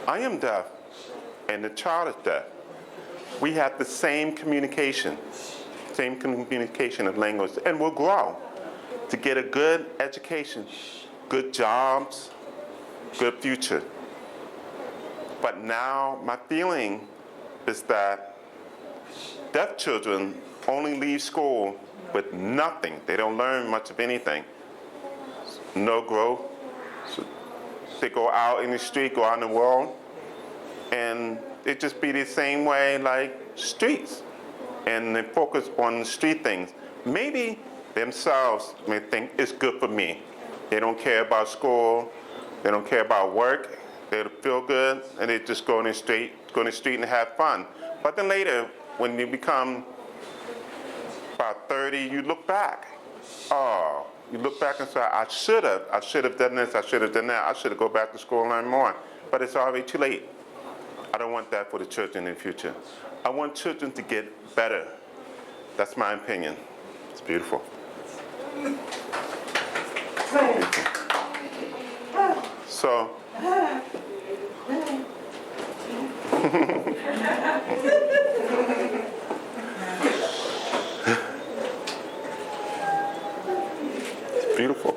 am deaf and the child is deaf. We have the same communication of language, and we'll grow to get a good education, good jobs, good future. But now my feeling is that deaf children only leave school with nothing. They don't learn much of anything. No growth. So they go out in the street, go out in the world, and it just be the same way like streets. And they focus on street things. Maybe themselves may think it's good for me. They don't care about school. They don't care about work. They feel good, and they just go in the street and have fun. But then later, when you become about 30, you look back. Oh, you look back and say, I should have done this, I should have done that, I should have go back to school and learn more. But it's already too late. I don't want that for the children in the future. I want children to get better. That's my opinion. It's beautiful. So, it's beautiful.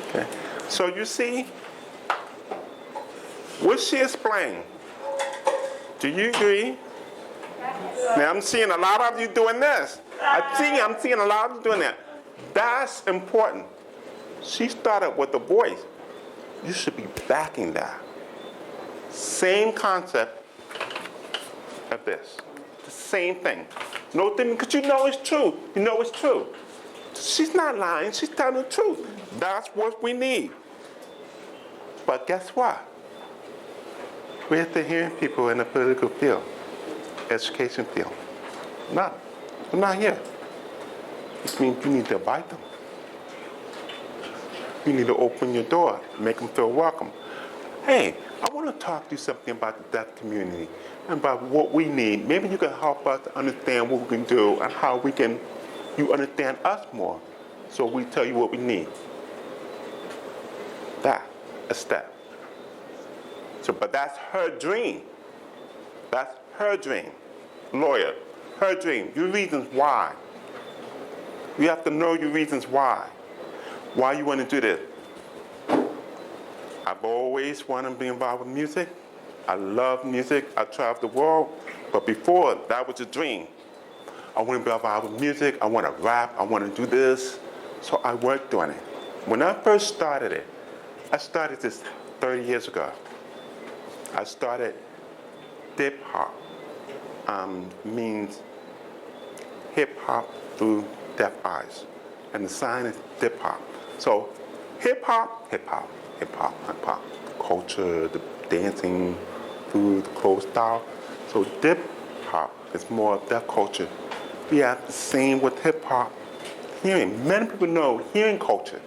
Okay. So you see, what she explained, do you agree? Now I'm seeing a lot of you doing this. I'm seeing a lot of you doing that. That's important. She started with the voice. You should be backing that. Same concept of this. The same thing. No thing, because you know it's true. You know it's true. She's not lying. She's telling the truth. That's what we need. But guess what? We have to hear people in the political field, education field. I'm not here. It means you need to invite them. You need to open your door, make them feel welcome. Hey, I want to talk to you something about the deaf community and about what we need. Maybe you can help us to understand what we can do and how you understand us more. So we tell you what we need. That's a step. So, but that's her dream. That's her dream. Lawyer, her dream. Your reasons why. You have to know your reasons why. Why you want to do this. I've always wanted to be involved with music. I love music. I travel the world. But before, that was a dream. I want to be involved with music. I want to rap. I want to do this. So I worked on it. When I first started it, I started this 30 years ago. I started hip hop. Means hip hop through deaf eyes. And the sign is hip hop. So hip hop, hip hop, hip hop, hip hop. Culture, the dancing, food, clothes style. So hip hop is more of that culture. We have the same with hip hop. Hearing. Many people know hearing culture,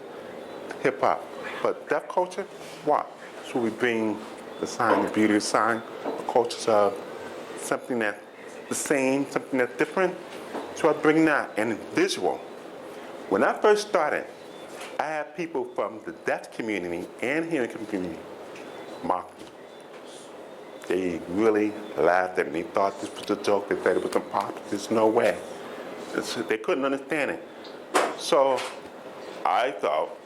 hip hop. But deaf culture, what? So we bring the sign, the beauty of sign, cultures of something that's the same, something that's different. So I bring that and visual. When I first started, I had people from the deaf community and hearing community mock me. They really laughed at me. They thought this was a joke. They said it was impossible. There's no way. They couldn't understand it. So I thought,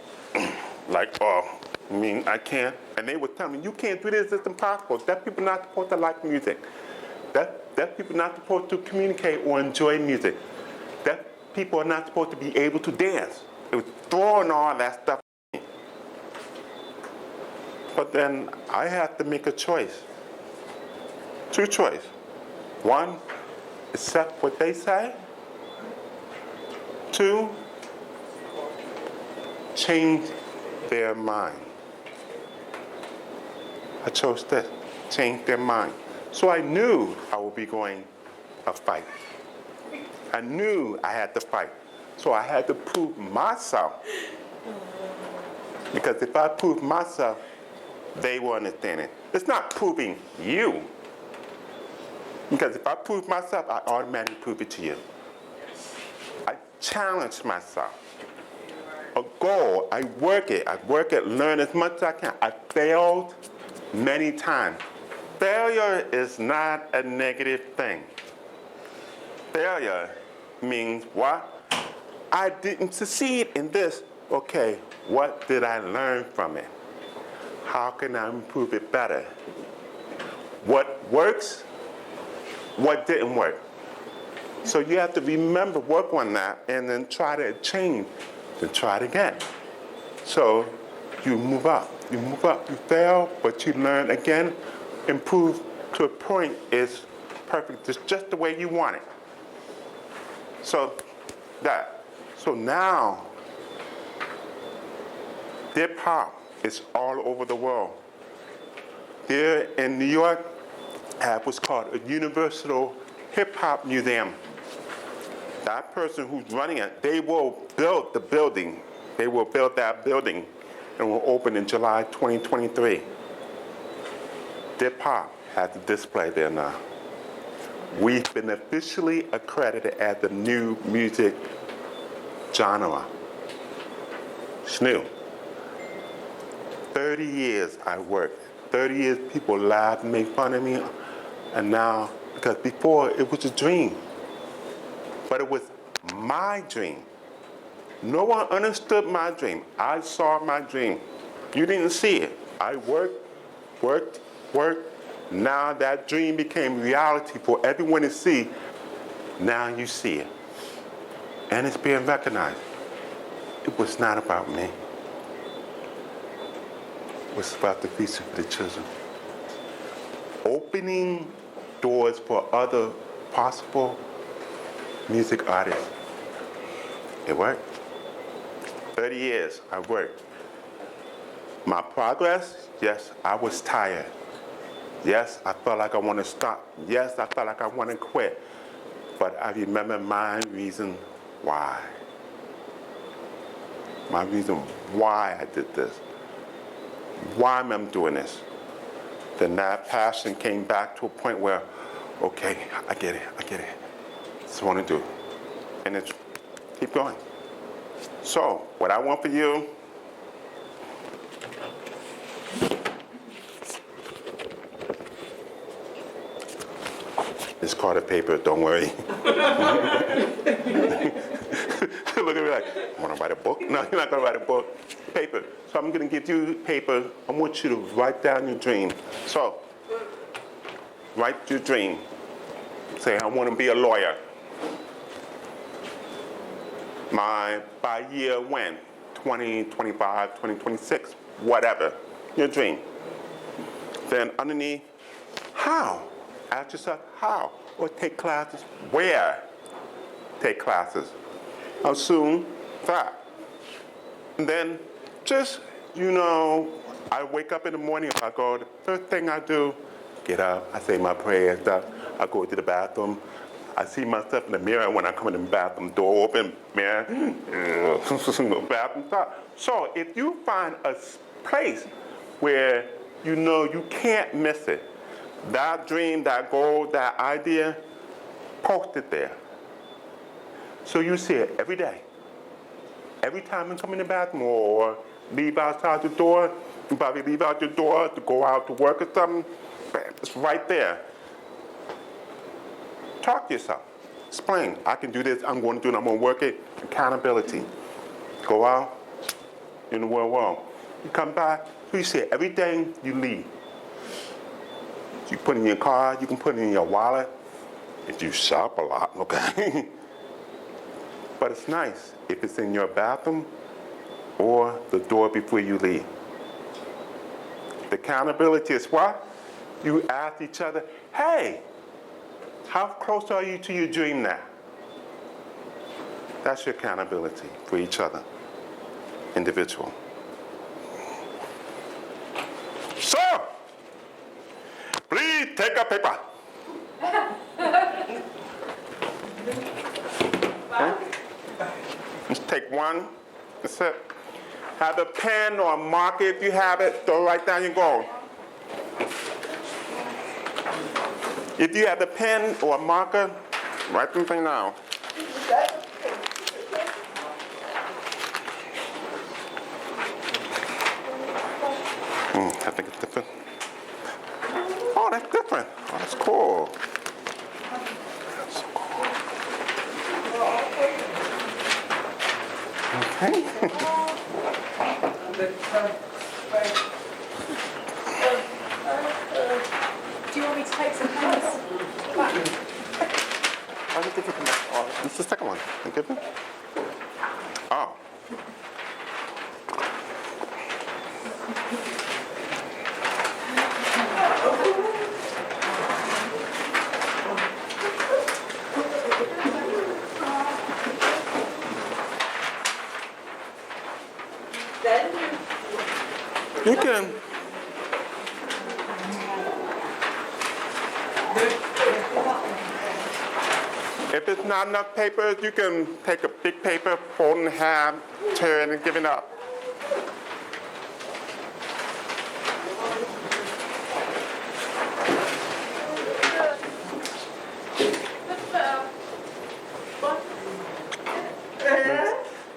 like, oh, I mean, I can't. And they would tell me, you can't do this. It's impossible. Deaf people are not supposed to like music. Deaf people are not supposed to communicate or enjoy music. Deaf people are not supposed to be able to dance. It was throwing all that stuff at me. But then I had to make a choice. Two choices. One, accept what they say. Two, change their mind. I chose this, change their mind. So I knew I would be going a fight. I knew I had to fight. So I had to prove myself. Because if I prove myself, they will understand it. It's not proving you. Because if I prove myself, I automatically prove it to you. I challenge myself. A goal, I work it, learn as much as I can. I failed many times. Failure is not a negative thing. Failure means what? I didn't succeed in this. Okay, what did I learn from it? How can I improve it better? What works? What didn't work? So you have to remember, work on that, and then try to change, then try it again. So you move up, you fail, but you learn again, improve to a point is perfect. It's just the way you want it. So that. So now, hip hop is all over the world. Here in New York, have what's called a Universal Hip Hop Museum. That person who's running it, they will build the building. They will build that building and will open in July 2023. Hip hop has a display there now. We've been officially accredited as the new music genre. It's new. 30 years I worked. 30 years people laughed and made fun of me. And now, because before it was a dream, but it was my dream. No one understood my dream. I saw my dream. You didn't see it. I worked. Now that dream became reality for everyone to see. Now you see it. And it's being recognized. It was not about me. It was about the future for the children. Opening doors for other possible music artists. It worked. 30 years I worked. My progress, yes, I was tired. Yes, I felt like I want to stop. Yes, I felt like I want to quit. But I remember my reason why. My reason why I did this. Why am I doing this? Then that passion came back to a point where, okay, I get it. That's what I want to do. And it's keep going. So, what I want for you, it's carded paper, don't worry. Look at me like, want to write a book? No, you're not going to write a book. Paper. So I'm going to give you paper. I want you to write down your dream. So, write your dream. Say, I want to be a lawyer. By year when? 2025, 2026, whatever. Your dream. Then underneath, how? Ask yourself, how? Or take classes. Where? Take classes. How soon? That. And then just, I wake up in the morning, I go, the first thing I do, get up, I say my prayers, I go to the bathroom, I see myself in the mirror when I come in the bathroom, door open, mirror, bathroom top. So if you find a place where you know you can't miss it, that dream, that goal, that idea, post it there. So you see it every day. Every time you come in the bathroom or leave outside the door, you probably leave out your door to go out to work or something, bam, it's right there. Talk to yourself. Explain, I can do this, I'm going to do it, I'm going to work it. Accountability. Go out in the world. You come back, you see it every day you leave. You put it in your car, you can put it in your wallet. If you shop a lot, okay? But it's nice if it's in your bathroom or the door before you leave. The accountability is what? You ask each other, hey, how close are you to your dream now? That's your accountability for each other, individual. So, please take a paper. Okay? Just take one. That's it. Have a pen or a marker if you have it. Throw right down your goal. If you have the pen or a marker, write them thing down. I think it's different. Oh, that's different. Oh, that's cool. That's so cool. Okay. Do you want me to take some pens? I think it's oh, this is the second one. You give me? Oh. You can. If it's not enough paper, you can take a big paper, fold it in half, tear it, and give it up.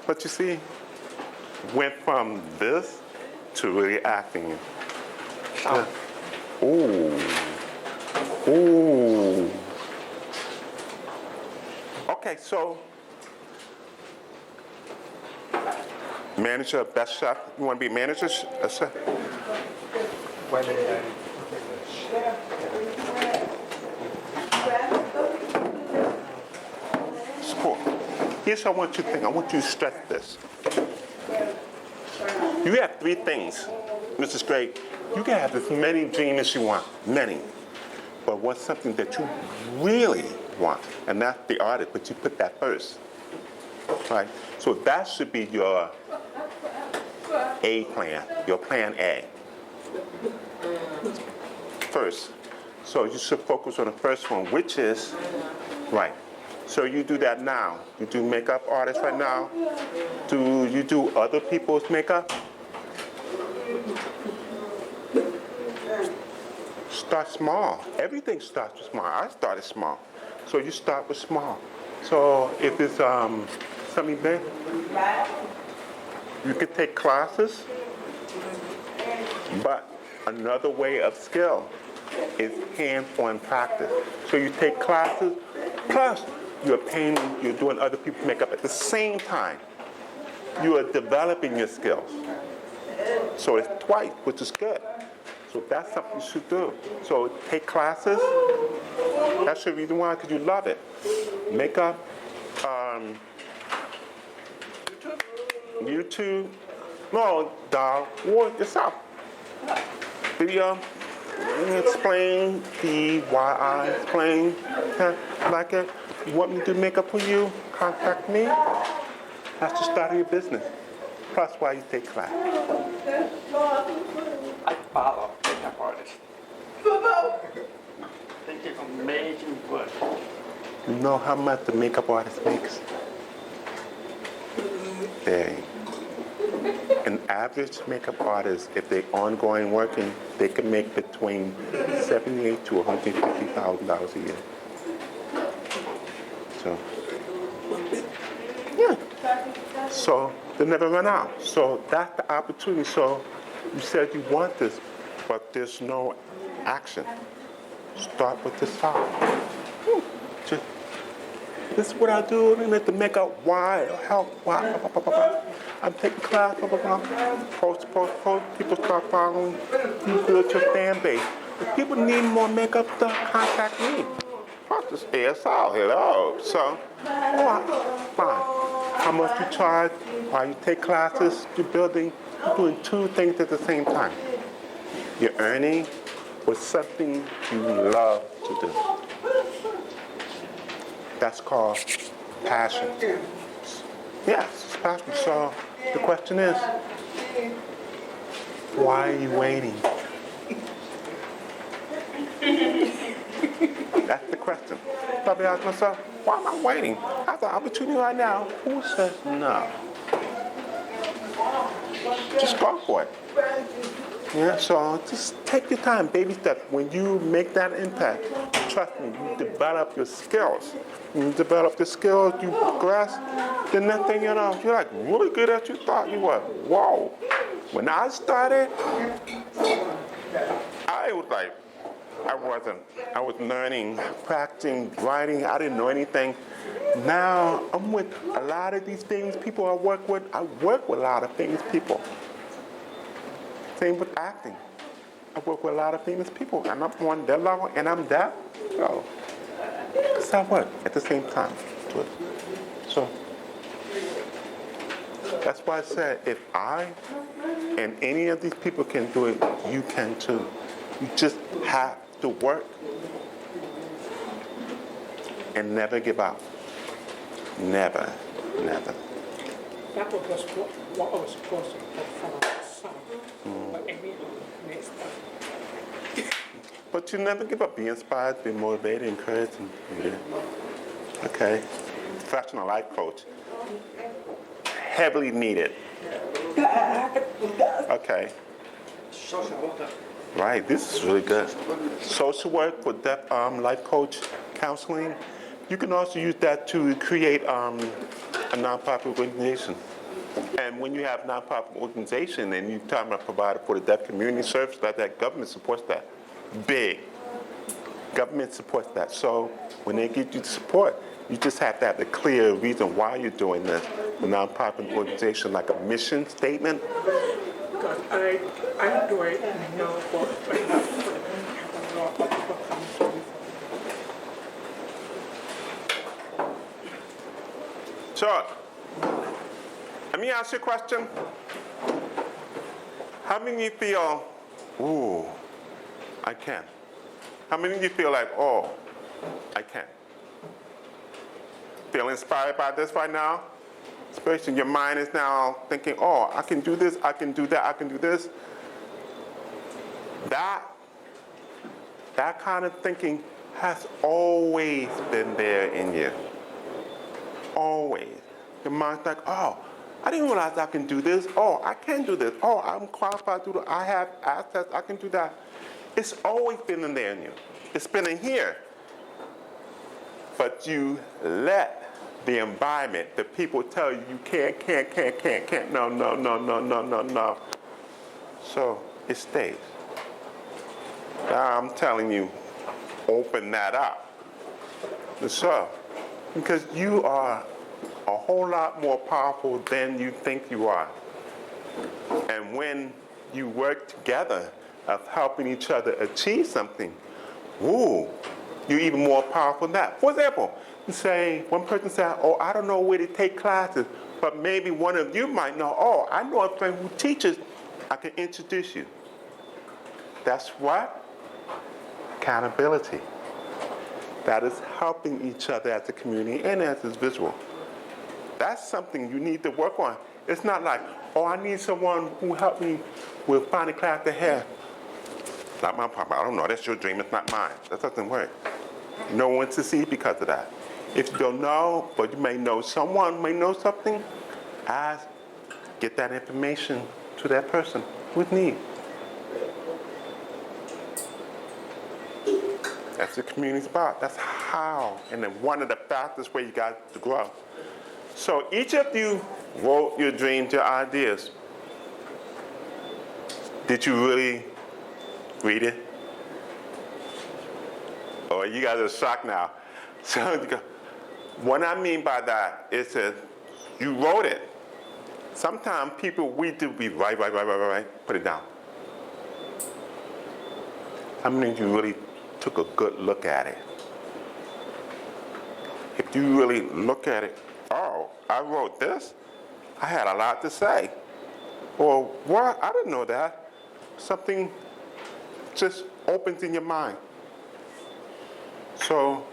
But you see, went from this to really acting. Ooh. Ooh. Okay, so manager, best chef. You want to be manager, chef? It's cool. Here's how I want you to think. I want you to stress this. You have three things, Mrs. Gray. You can have as many dreams as you want, many. But what's something that you really want? And that's the artist, but you put that first, right? So that should be your A plan, your plan A. First. So you should focus on the first one, which is, right. So you do that now. You do makeup artists right now. Do you do other people's makeup? Start small. Everything starts with small. I started small. So you start with small. So if it's something big, you can take classes. But another way of skill is hands-on practice. So you take classes, plus you're painting, you're doing other people's makeup at the same time. You are developing your skills. So it's twice, which is good. So that's something you should do. So take classes. That's the reason why, because you love it. Makeup, YouTube, no, doll, or yourself. Video, explain the why I explain. Like it. You want me to do makeup for you? Contact me. That's the start of your business. Plus why you take class. I follow makeup artists. They give amazing work. You know how much the makeup artist makes? An average makeup artist, if they're ongoing working, they can make between $78,000 to $150,000 a year. So, yeah. So they never run out. So that's the opportunity. So you said you want this, but there's no action. Start with the side. Just, this is what I do. I need to make up why, help, why, blah, blah, blah, blah. I'm taking class, blah, blah, blah. Post. People start following. You build your fan base. If people need more makeup stuff, contact me. Fuck this ASL, hello. So, fine. How much you charge while you take classes, you're building, you're doing two things at the same time. You're earning with something you love to do. That's called passion. Yes, it's passion. So the question is, why are you waiting? That's the question. Probably ask myself, why am I waiting? I have the opportunity right now. Who says no? Just go for it. Yeah, so just take your time, baby steps. When you make that impact, trust me, you develop your skills. When you develop the skills, you progress, the next thing you know, you're like really good at you thought you were. Whoa. When I started, I was like, I was learning, practicing, writing, I didn't know anything. Now, I'm with a lot of these famous people I work with. I work with a lot of famous people. Same with acting. I work with a lot of famous people, and I'm on their level, and I'm that. So, I work at the same time to it. So, that's why I said, if I and any of these people can do it, you can too. You just have to work and never give up. Never. That was what I was supposed to put from our son, but immediately messed up. But you never give up. Be inspired, be motivated, encouraged. Okay. Professional life coach. Heavily needed. Okay. Social worker. Right, this is really good. Social work for deaf life coach counseling. You can also use that to create a nonprofit organization. And when you have a nonprofit organization and you're talking about providing for the deaf community service, like that, government supports that. Big. Government supports that. So when they give you the support, you just have to have the clear reason why you're doing this. The nonprofit organization, like a mission statement. Because I do it now for the law of people coming to me. So, let me ask you a question. How many of you feel, ooh, I can? How many of you feel like, oh, I can? Feel inspired by this right now? Especially your mind is now thinking, oh, I can do this, I can do that, I can do this. That kind of thinking has always been there in you. Always. Your mind's like, oh, I didn't realize I can do this. Oh, I can do this. Oh, I'm qualified to do that. I have assets, I can do that. It's always been in there in you. It's been in here. But you let the environment, the people tell you you can't, no. So it stays. Now I'm telling you, open that up. So, because you are a whole lot more powerful than you think you are. And when you work together of helping each other achieve something, ooh, you're even more powerful than that. For example, you say, one person said, oh, I don't know where to take classes, but maybe one of you might know, oh, I know a friend who teaches, I can introduce you. That's what? Accountability. That is helping each other as a community and as a visual. That's something you need to work on. It's not like, oh, I need someone who helped me with finding class to have. Not my problem. I don't know. That's your dream. It's not mine. That doesn't work. No one to see because of that. If you don't know, but you may know someone may know something, ask, get that information to that person with need. That's the community spot. That's how, and then one of the fastest way you got to grow. So each of you wrote your dreams, your ideas. Did you really read it? Or you guys are shocked now. So what I mean by that is that you wrote it. Sometimes people, we write, put it down. How many of you really took a good look at it? If you really look at it, oh, I wrote this, I had a lot to say. Or, what? I didn't know that. Something just opens in your mind. So,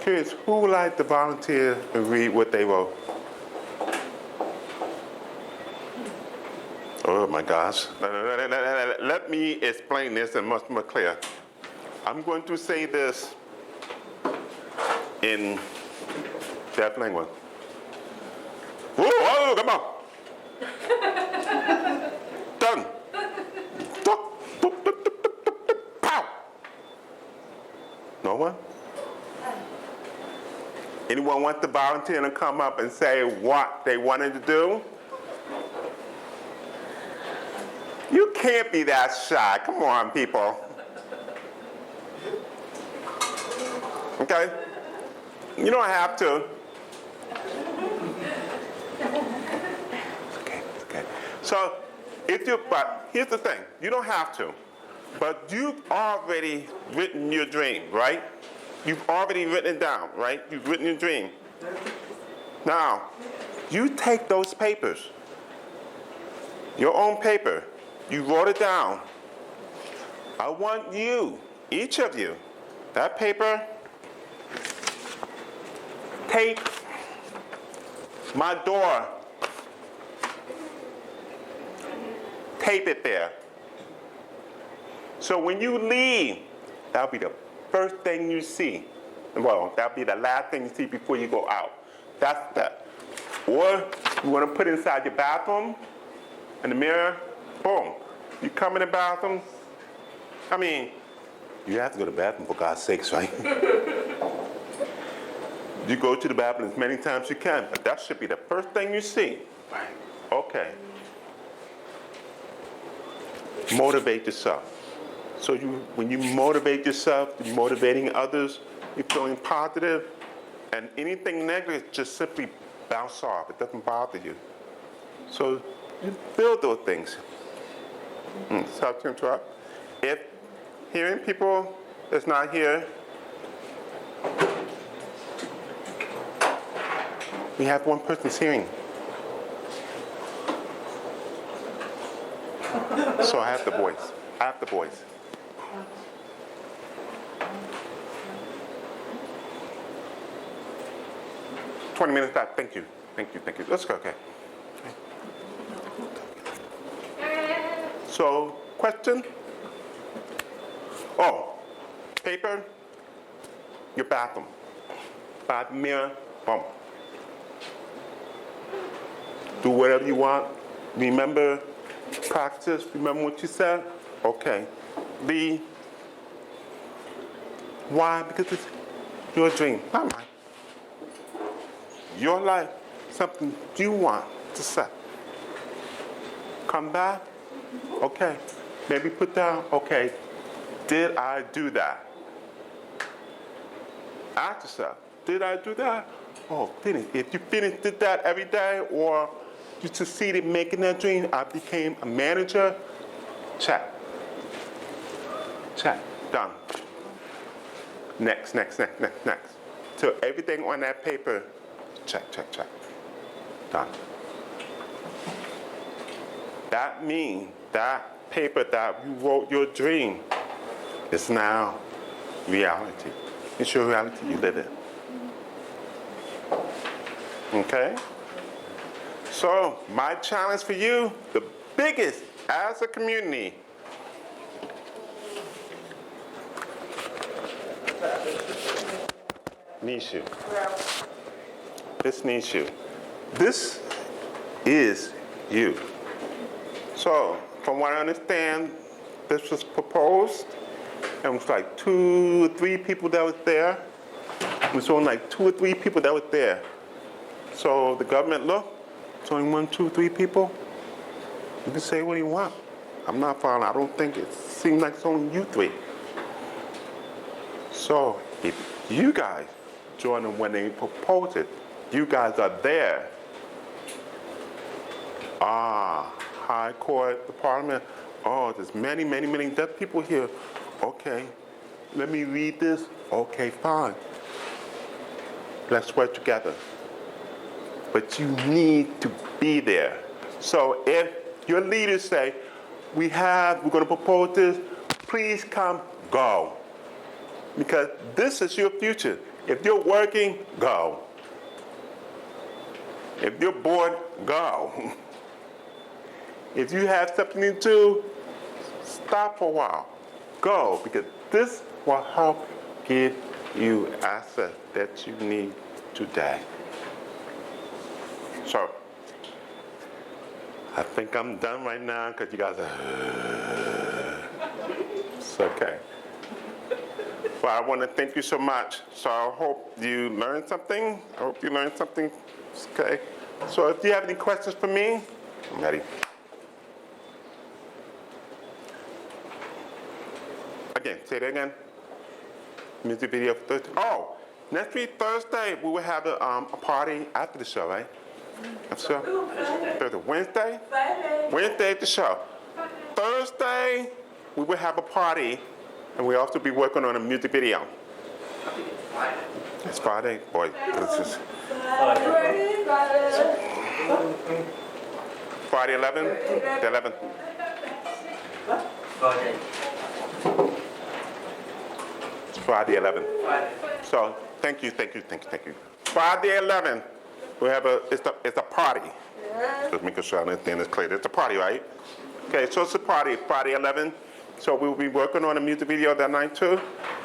kids, who would like to volunteer and read what they wrote? Oh my gosh. Let me explain this and much more clear. I'm going to say this in deaf language. Whoa, whoa, come on. Done. Pow. No one? Anyone want to volunteer and come up and say what they wanted to do? You can't be that shy. Come on, people. Okay? You don't have to. Okay. So, but here's the thing. You don't have to. But you've already written your dream, right? You've already written it down, right? You've written your dream. Now, you take those papers, your own paper, you wrote it down. I want you, each of you, that paper, tape my door. Tape it there. So when you leave, that'll be the first thing you see. Well, that'll be the last thing you see before you go out. That's that. Or you want to put it inside your bathroom, in the mirror, boom. You come in the bathroom. I mean, you have to go to the bathroom for God's sakes, right? You go to the bathroom as many times as you can, but that should be the first thing you see. Right. Okay. Motivate yourself. So when you motivate yourself, you're motivating others, you're feeling positive, and anything negative just simply bounce off. It doesn't bother you. So you feel those things. Sorry to interrupt. If hearing people that's not here, we have one person's hearing. So I have the voice. 20 minutes back. Thank you. Let's go, okay. So, question? Oh, paper, your bathroom. Bathroom mirror, boom. Do whatever you want. Remember, practice, remember what you said? Okay. B, why? Because it's your dream, not mine. Your life, something you want to say. Come back, okay. Maybe put down, okay, did I do that? Ask yourself, did I do that? Oh, finish. If you did that every day, or you succeeded making that dream, I became a manager, check. Done. Next. So everything on that paper, check. Done. That means that paper that you wrote your dream is now reality. It's your reality, you live it. Okay? So my challenge for you, the biggest as a community, needs you. This needs you. This is you. So, from what I understand, this was proposed, and it was like 2 or 3 people that was there. It was only like 2 or 3 people that was there. So the government, look, it's only 1, 2, 3 people. You can say what you want. I'm not following. I don't think it seems like it's only you 3. So if you guys join them when they propose it, you guys are there. High Court, the Parliament. Oh, there's many, many, many deaf people here. Okay, let me read this. Okay, fine. Let's work together. But you need to be there. So if your leaders say, we're going to propose this, please come, go. Because this is your future. If you're working, go. If you're bored, go. If you have something to do, stop for a while. Go, because this will help give you access that you need today. So, I think I'm done right now because you guys are, it's okay. Well, I want to thank you so much. So I hope you learned something. I hope you learned something. Okay. So if you have any questions for me, I'm ready. Again, say that again. Music video for Thursday. Oh, next week Thursday we will have a party after the show, right? After the show? Thursday. Wednesday? Wednesday at the show. Thursday we will have a party, and we'll also be working on a music video. It's Friday, boy. This is Friday 11? The 11th. It's Friday 11th. So thank you. Friday 11th, we have it's a party. Just making sure I understand this clear. It's a party, right? Okay, so it's a party, Friday 11th. So we will be working on a music video that night too.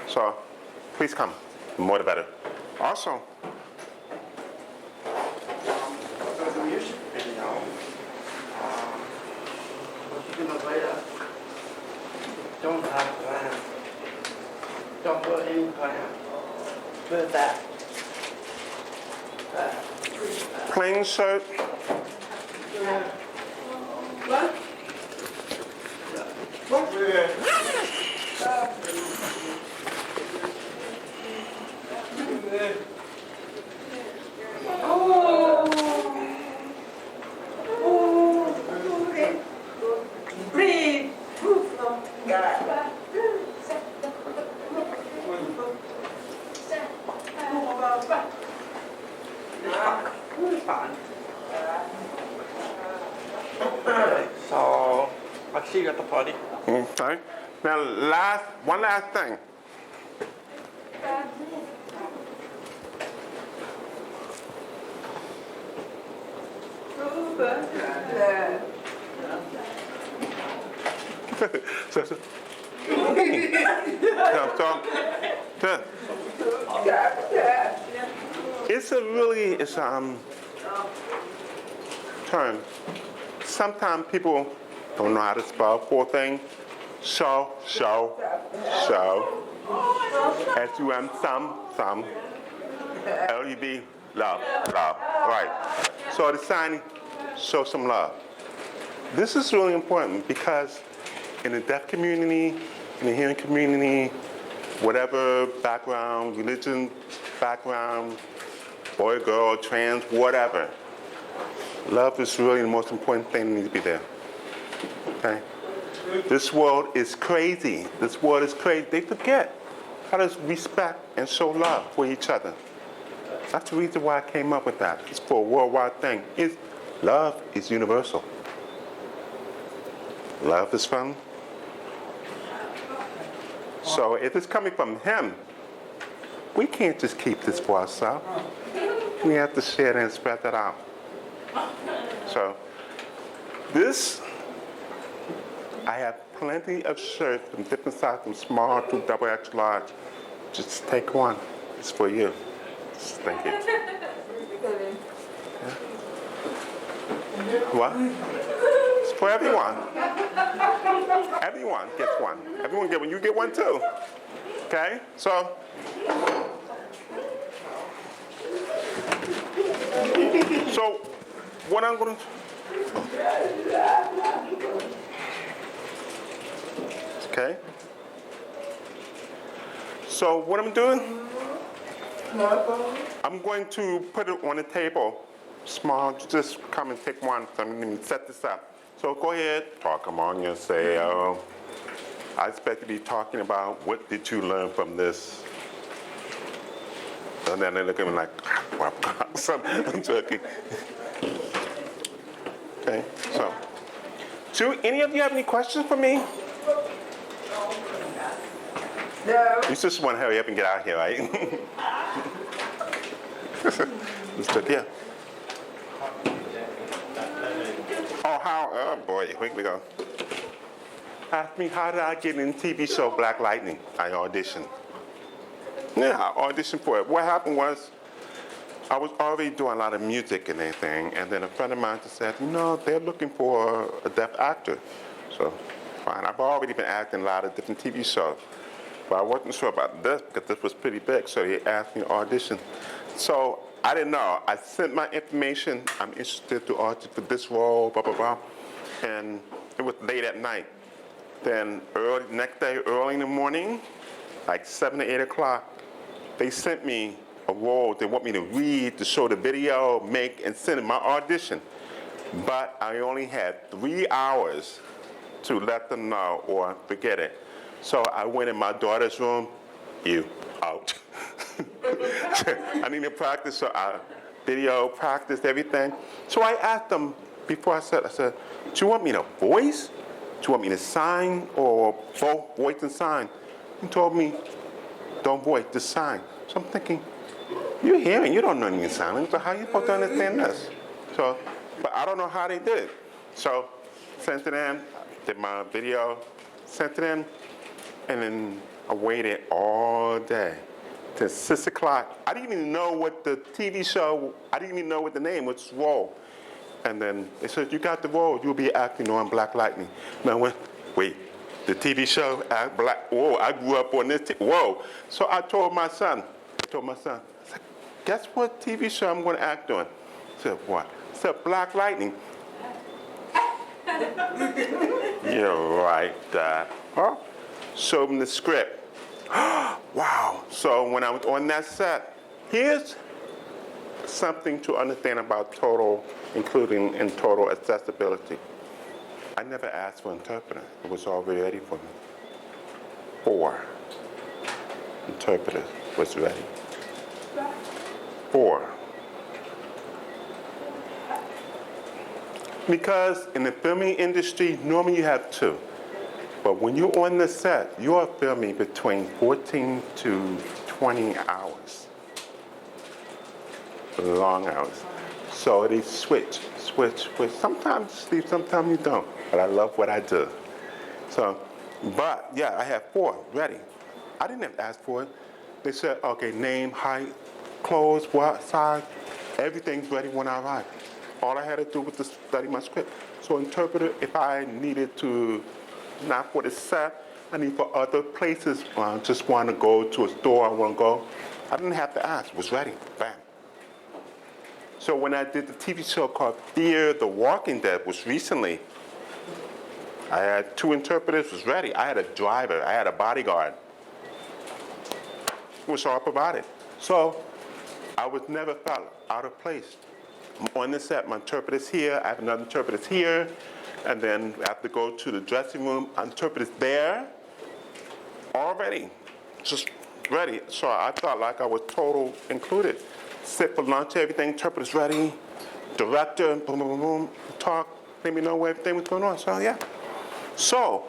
So please come. The more the better. Also, So the music video, what you gonna play that? Don't have plan. Don't put any plan. Put that. plain shirt. What? What? So, I'll see you at the party. Okay. Now, one last thing. so, it's a term. Sometimes people don't know how to spell full thing. SHO. SUM, some. LUV, love. Right. So the sign, show some love. This is really important because in the deaf community, in the hearing community, whatever background, religion background, boy, girl, trans, whatever, love is really the most important thing that needs to be there. Okay? This world is crazy. They forget how to respect and show love for each other. That's the reason why I came up with that. It's for a worldwide thing. Love is universal. Love is fun. So if it's coming from him, we can't just keep this for ourselves. We have to share it and spread that out. So this, I have plenty of shirts from different sizes, from small to double X large. Just take one. It's for you. Thank you. What? It's for everyone. Everyone gets one. Everyone get one. You get one too. Okay? So. So, what I'm going to. Okay? So, what I'm doing, I'm going to put it on the table. Small, just come and take one. So I'm going to set this up. So, go ahead, talk among yourselves. I expect to be talking about what did you learn from this. And then they look at me like, I'm joking. Okay, so. Do any of you have any questions for me? No. You just want to hurry up and get out here, right? Let's do it, yeah. Oh, how? Oh, boy, here we go. Ask me, how did I get in the TV show Black Lightning? I auditioned. Yeah, I auditioned for it. What happened was, I was already doing a lot of music and everything, and then a friend of mine just said, you know, they're looking for a deaf actor. So, fine. I've already been acting in a lot of different TV shows, but I wasn't sure about this because this was pretty big, so they asked me to audition. So, I didn't know. I sent my information. I'm interested to audition for this role, blah, blah, blah. And it was late at night. Then next day, early in the morning, like 7 or 8 o'clock, they sent me a role they want me to read, to show the video, make, and send in my audition. But I only had 3 hours to let them know or forget it. So I went in my daughter's room, out. I need to practice, so I video, practiced everything. So I asked them before I said, do you want me to voice? Do you want me to sign, or both voice and sign? He told me, don't voice, just sign. So I'm thinking, you're hearing, you don't know any sign language, so how are you supposed to understand this? So, but I don't know how they did it. So, sent it in, did my video, sent it in, and then I waited all day till 6 o'clock. I didn't even know what the TV show, I didn't even know what the name was, role. And then they said, you got the role, you'll be acting on Black Lightning. And I went, wait, the TV show, whoa, I grew up on this, whoa. So I told my son, I said, guess what TV show I'm going to act on? I said, what? I said, Black Lightning. You're right, Dad. Huh? Showed him the script. Wow. So when I was on that set, here's something to understand about total, including in total accessibility. I never asked for an interpreter. It was already ready for me. 4 interpreters was ready. 4. Because in the filming industry, normally you have 2. But when you're on the set, you're filming between 14 to 20 hours. Long hours. So they switch. Sometimes you sleep, sometimes you don't. But I love what I do. So, but yeah, I have 4 ready. I didn't have to ask for it. They said, okay, name, height, clothes, what size, everything's ready when I arrive. All I had to do was to study my script. So interpreter, if I needed to, not for the set, I need for other places, just want to go to a store, I want to go, I didn't have to ask, it was ready, bam. So when I did the TV show called Fear the Walking Dead, was recently, I had 2 interpreters, was ready. I had a driver, I had a bodyguard. It was all provided. So I was never felt out of place. On the set, my interpreter's here, I have another interpreter here, and then I have to go to the dressing room, interpreter's there, already, just ready. So I felt like I was total included. Sit for lunch, everything, interpreter's ready, director, boom, boom, boom, boom, talk, let me know where everything was going on. So yeah. So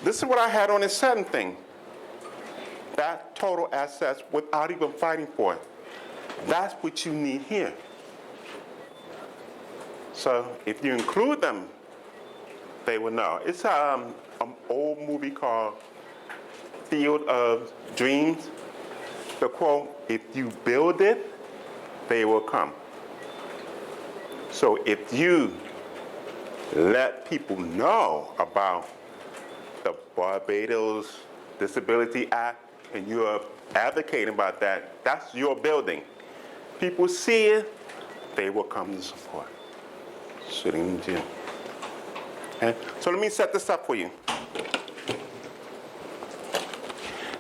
this is what I had on this setting thing. That total assets without even fighting for it. That's what you need here. So if you include them, they will know. It's an old movie called Field of Dreams. the quote, if you build it, they will come. So if you let people know about the Barbados Disability Act and you're advocating about that, that's your building. People see it, they will come to support. Sitting in jail. Okay? So let me set this up for you.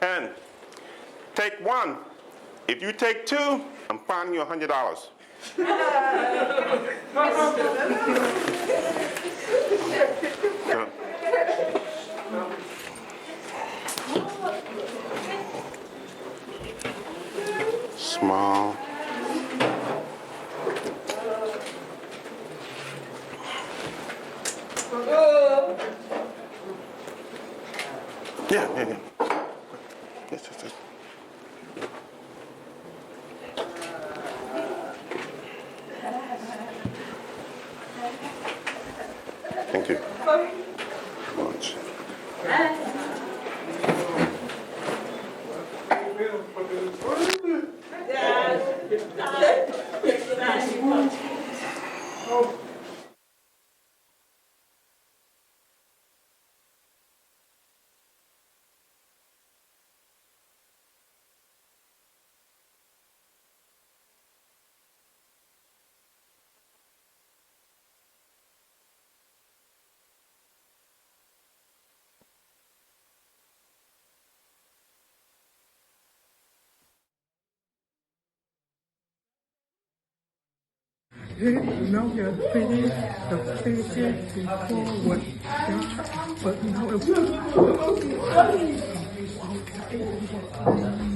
And take one. If you take two, I'm fining you $100. Small. Yeah. Yes. Thank you. Much. Now you're finished the pages before what you're trying, but now it's